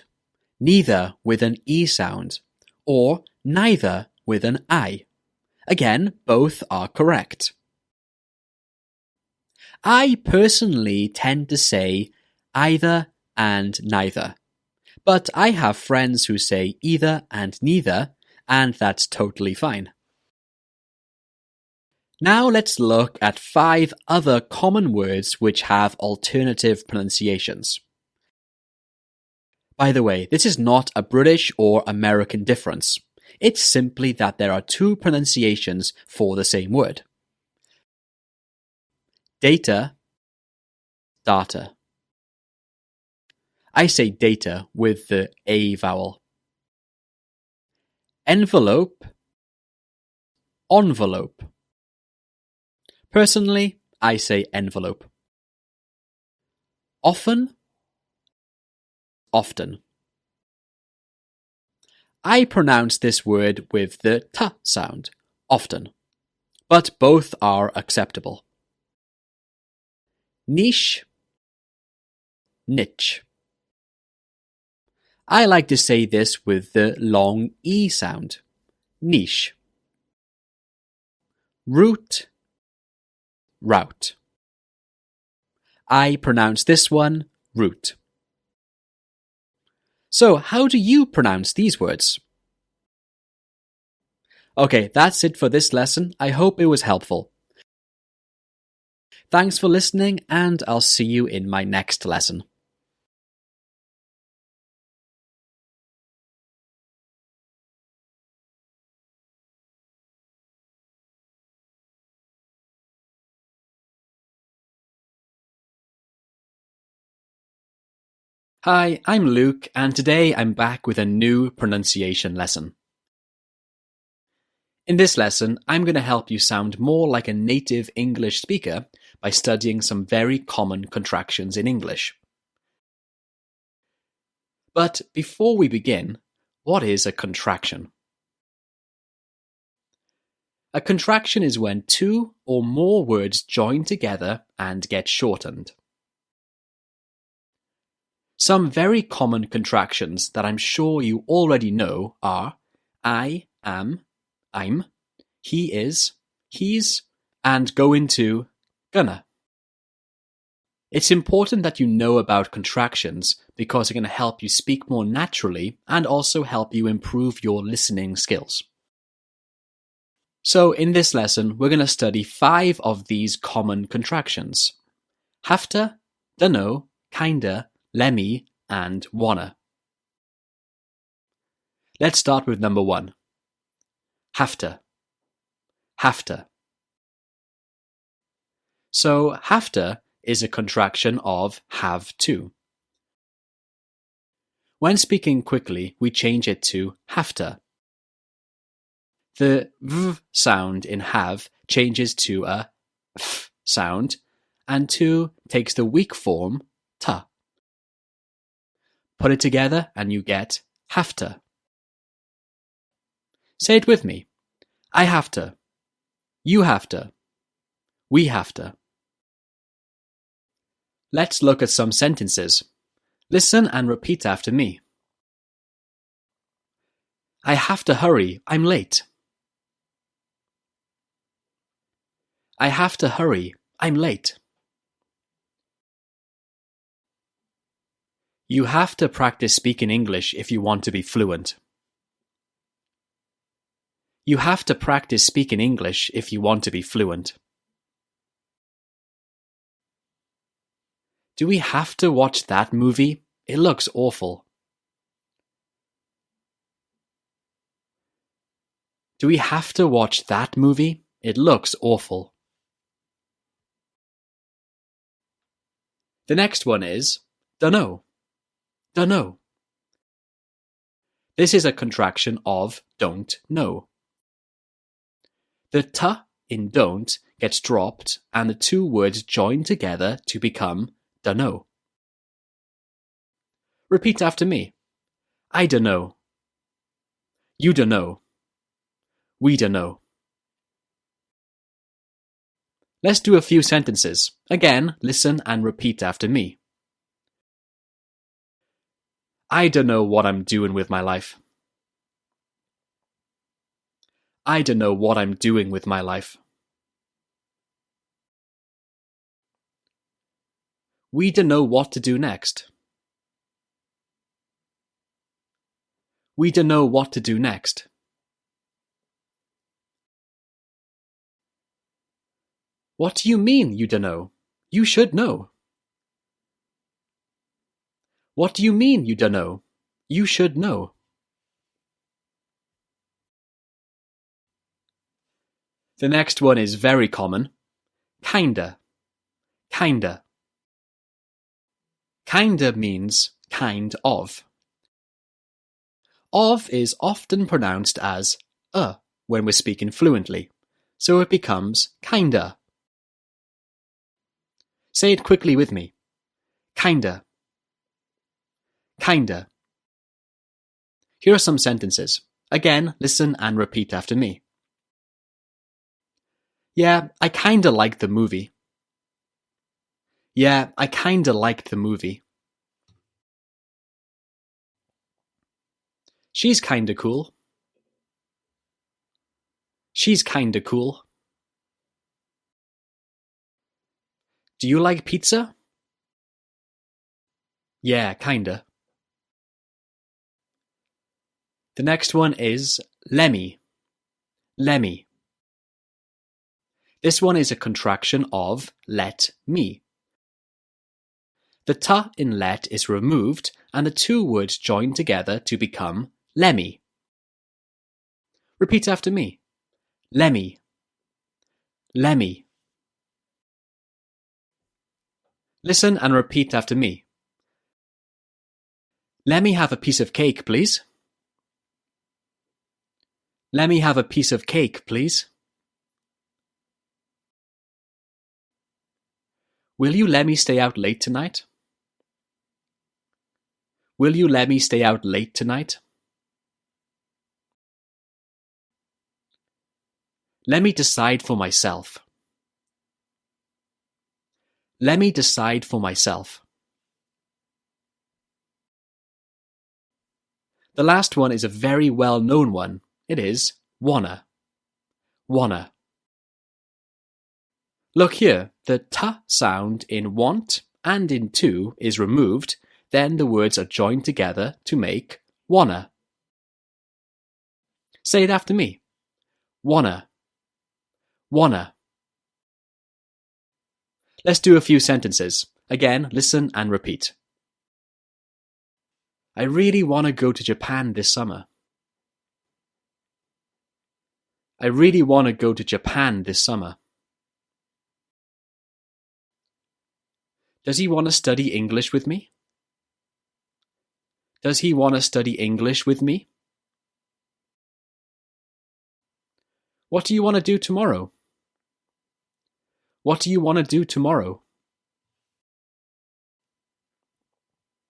neither with an E sound or neither with an I. Again, both are correct. I personally tend to say either and neither, but I have friends who say either and neither, and that's totally fine. Now let's look at 5 other common words which have alternative pronunciations. By the way, this is not a British or American difference. It's simply that there are 2 pronunciations for the same word. Data, data. I say data with the A vowel. Envelope, envelope. Personally, I say envelope. Often, often. I pronounce this word with the T sound, often, but both are acceptable. Niche, niche. I like to say this with the long E sound, niche. Route, route. I pronounce this one route. So, how do you pronounce these words? Okay, that's it for this lesson. I hope it was helpful. Thanks for listening, and I'll see you in my next lesson. Hi, I'm Luke, and today I'm back with a new pronunciation lesson. In this lesson, I'm going to help you sound more like a native English speaker by studying some very common contractions in English. But before we begin, what is a contraction? A contraction is when 2 or more words join together and get shortened. Some very common contractions that I'm sure you already know are I am, I'm, he is, he's, and go into, gonna. It's important that you know about contractions because they're going to help you speak more naturally and also help you improve your listening skills. So in this lesson, we're going to study 5 of these common contractions. Hafta, dunno, kinda, lemme, and wanna. Let's start with number 1. Hafta. Hafta. So hafta is a contraction of have to. When speaking quickly, we change it to hafta. The v sound in have changes to a f sound, and to takes the weak form ta. Put it together and you get hafta. Say it with me. I have to. You have to. We have to. Let's look at some sentences. Listen and repeat after me. I have to hurry, I'm late. I have to hurry, I'm late. You have to practice speaking English if you want to be fluent. You have to practice speaking English if you want to be fluent. Do we have to watch that movie? It looks awful. Do we have to watch that movie? It looks awful. The next one is dunno. Dunno. This is a contraction of don't know. The t in don't gets dropped and the 2 words join together to become dunno. Repeat after me. I dunno. You dunno. We dunno. Let's do a few sentences. Again, listen and repeat after me. I dunno what I'm doing with my life. I don't know what I'm doing with my life. We don't know what to do next. We don't know what to do next. What do you mean you don't know? You should know. What do you mean you don't know? You should know. The next one is very common. Kinda. Kinda. Kinda means kind of. Of is often pronounced as when we're speaking fluently, so it becomes kinda. Say it quickly with me. Kinda. Kinda. Here are some sentences. Again, listen and repeat after me. Yeah, I kinda liked the movie. Yeah, I kinda liked the movie. She's kinda cool. She's kinda cool. Do you like pizza? Yeah, kinda. The next one is Lemmy. Lemmy. This one is a contraction of let me. The t in let is removed and the two words join together to become Lemmy. Repeat after me. Lemmy. Lemmy. Listen and repeat after me. Let me have a piece of cake, please. Let me have a piece of cake, please. Will you let me stay out late tonight? Will you let me stay out late tonight? Let me decide for myself. Let me decide for myself. The last one is a very well-known one. It is wanna. Wanna. Look here, the t sound in want and in to is removed, then the words are joined together to make wanna. Say it after me. Wanna. Wanna. Let's do a few sentences. Again, listen and repeat. I really want to go to Japan this summer. I really want to go to Japan this summer. Does he want to study English with me? Does he want to study English with me? What do you want to do tomorrow? What do you want to do tomorrow?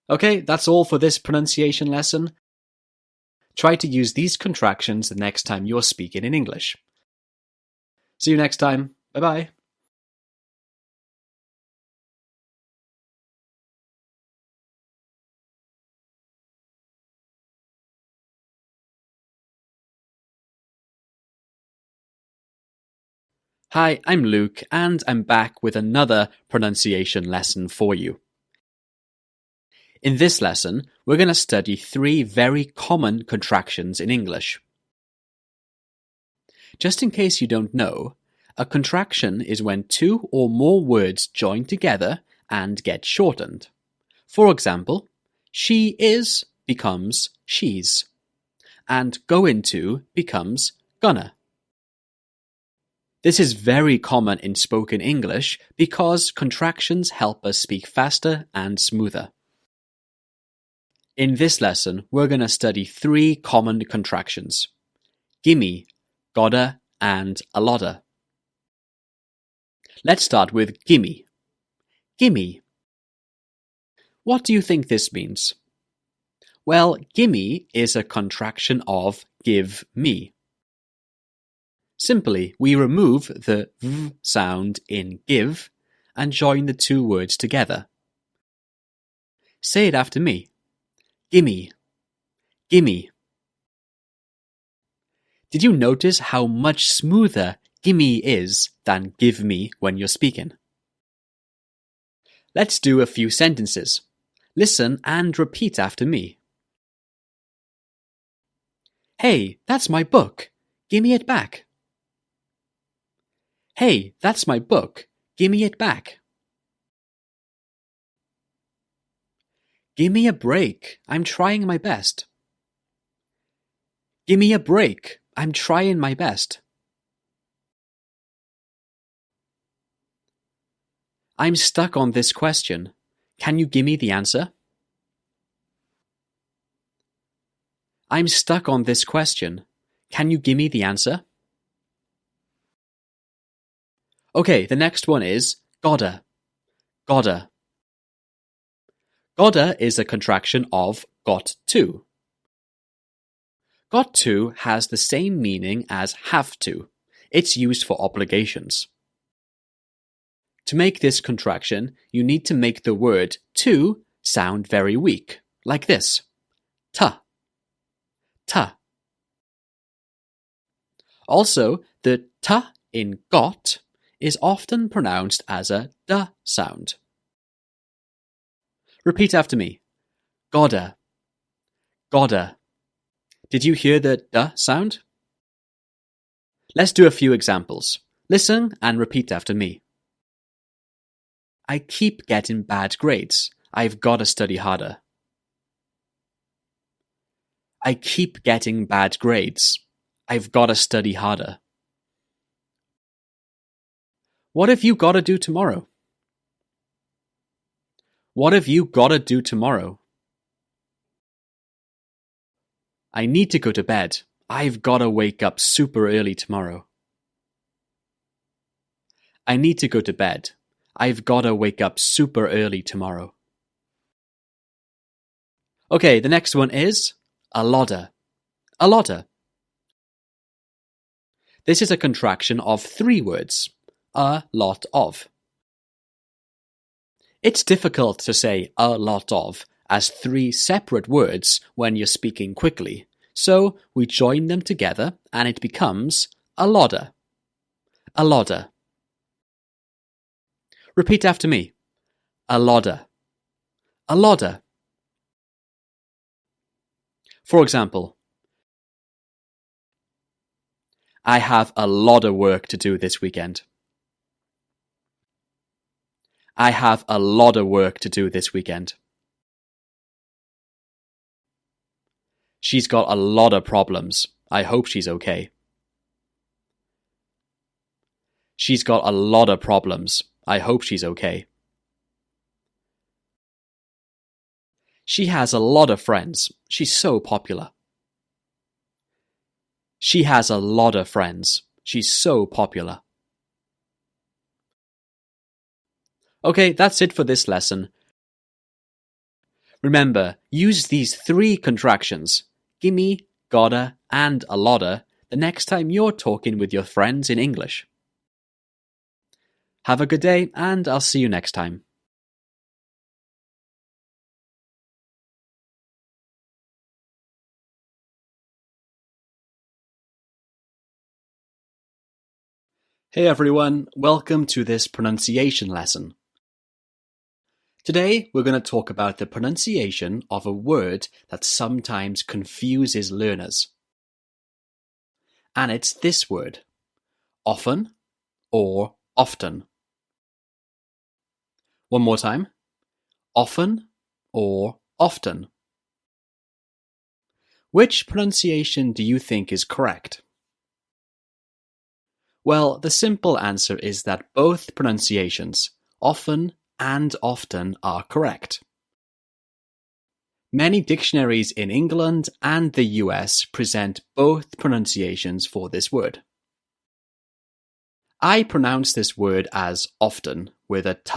Okay, that's all for this pronunciation lesson. Try to use these contractions the next time you're speaking in English. See you next time. Bye-bye. Hi, I'm Luke, and I'm back with another pronunciation lesson for you. In this lesson, we're going to study 3 very common contractions in English. Just in case you don't know, a contraction is when 2 or more words join together and get shortened. For example, she is becomes she's, and go into becomes gonna. This is very common in spoken English because contractions help us speak faster and smoother. In this lesson, we're going to study 3 common contractions: gimme, gotta, and a lotta. Let's start with gimme. Gimme. What do you think this means? Well, gimme is a contraction of give me. Simply, we remove the v sound in give and join the 2 words together. Say it after me. Gimme. Gimme. Did you notice how much smoother gimme is than give me when you're speaking? Let's do a few sentences. Listen and repeat after me. Hey, that's my book. Gimme it back. Hey, that's my book. Gimme it back. Gimme a break. I'm trying my best. Gimme a break. I'm trying my best. I'm stuck on this question. Can you gimme the answer? I'm stuck on this question. Can you gimme the answer? Okay, the next one is gotta. Gotta. Gotta is a contraction of got to. Got to has the same meaning as have to. It's used for obligations. To make this contraction, you need to make the word to sound very weak, like this. Ta. Ta. Also, the ta in got is often pronounced as a d sound. Repeat after me. Gotta. Gotta. Did you hear the d sound? Let's do a few examples. Listen and repeat after me. I keep getting bad grades. I've gotta study harder. I keep getting bad grades. I've gotta study harder. What have you gotta do tomorrow? What have you gotta do tomorrow? I need to go to bed. I've gotta wake up super early tomorrow. I need to go to bed. I've gotta wake up super early tomorrow. Okay, the next one is a lodder. A lodder. This is a contraction of 3 words. A lot of. It's difficult to say a lot of as 3 separate words when you're speaking quickly, so we join them together and it becomes a lodder. A lodder. Repeat after me. A lodder. A lodder. For example, I have a lot of work to do this weekend. I have a lot of work to do this weekend. She's got a lot of problems. I hope she's okay. She's got a lot of problems. I hope she's okay. She has a lot of friends. She's so popular. She has a lot of friends. She's so popular. Okay, that's it for this lesson. Remember, use these 3 contractions, gimme, gotta, and a lodder, the next time you're talking with your friends in English. Have a good day, and I'll see you next time. Hey everyone, welcome to this pronunciation lesson. Today we're going to talk about the pronunciation of a word that sometimes confuses learners. And it's this word, often or often. One more time, often or often. Which pronunciation do you think is correct? Well, the simple answer is that both pronunciations, often and often, are correct. Many dictionaries in England and the US present both pronunciations for this word. I pronounce this word as often with a t,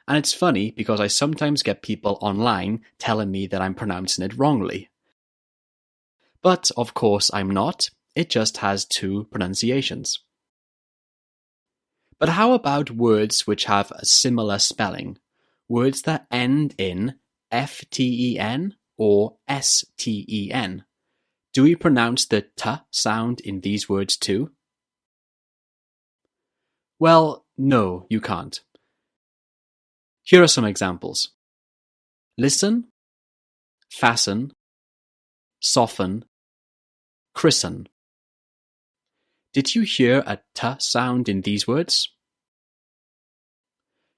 and it's funny because I sometimes get people online telling me that I'm pronouncing it wrongly. But of course I'm not, it just has 2 pronunciations. But how about words which have a similar spelling? Words that end in FTEN or STEN. do we pronounce the t sound in these words too? Well, no, you can't. Here are some examples. Listen, fasten, soften, christen. Did you hear a t sound in these words?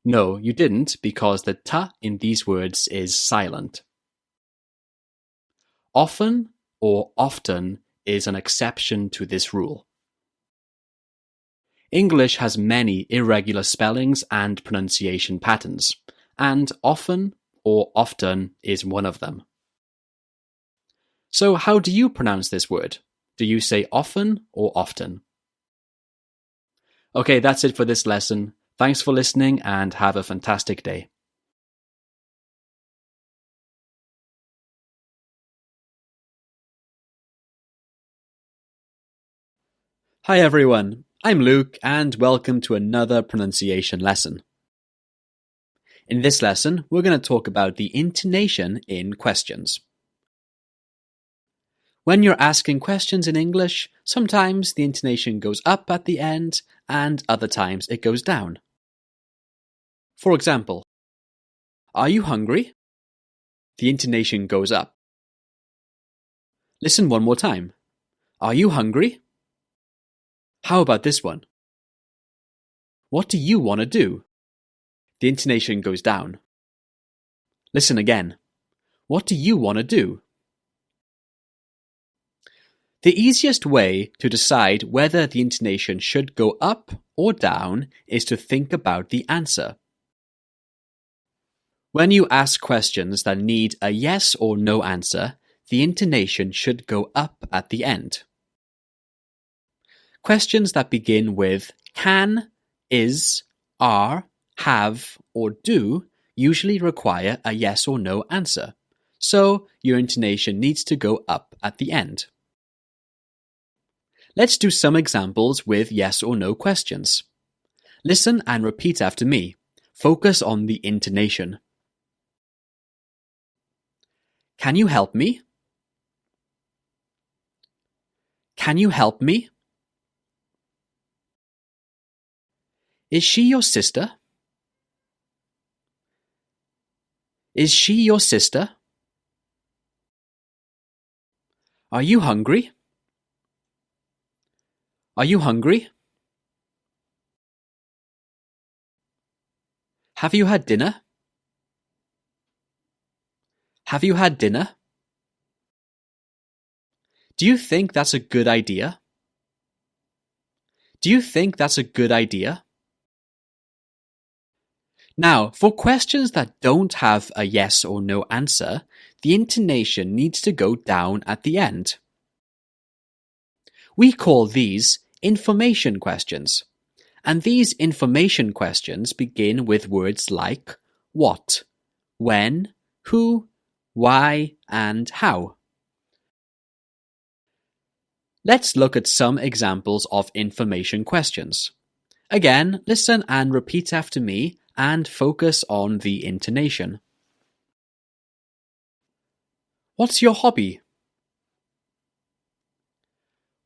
No, you didn't, because the t in these words is silent. Often or often is an exception to this rule. English has many irregular spellings and pronunciation patterns, and often or often is one of them. So how do you pronounce this word? Do you say often or often? Okay, that's it for this lesson. Thanks for listening and have a fantastic day. Hi everyone, I'm Luke and welcome to another pronunciation lesson. In this lesson, we're going to talk about the intonation in questions. When you're asking questions in English, sometimes the intonation goes up at the end and other times it goes down. For example, are you hungry? The intonation goes up. Listen one more time. Are you hungry? How about this one? What do you want to do? The intonation goes down. Listen again. What do you want to do? The easiest way to decide whether the intonation should go up or down is to think about the answer. When you ask questions that need a yes or no answer, the intonation should go up at the end. Questions that begin with can, is, are, have, or do usually require a yes or no answer, so your intonation needs to go up at the end. Let's do some examples with yes or no questions. Listen and repeat after me. Focus on the intonation. Can you help me? Can you help me? Is she your sister? Is she your sister? Are you hungry? Are you hungry? Have you had dinner? Have you had dinner? Do you think that's a good idea? Do you think that's a good idea? Now, for questions that don't have a yes or no answer, the intonation needs to go down at the end. We call these information questions, and these information questions begin with words like what, when, who, why, and how. Let's look at some examples of information questions. Again, listen and repeat after me and focus on the intonation. What's your hobby?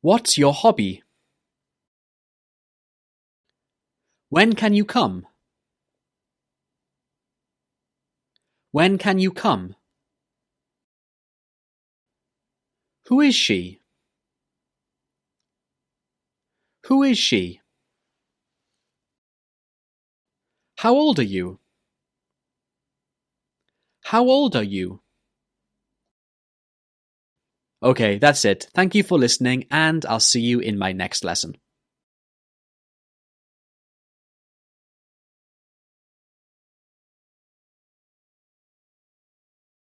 What's your hobby? When can you come? When can you come? Who is she? Who is she? How old are you? How old are you? Okay, that's it. Thank you for listening, and I'll see you in my next lesson.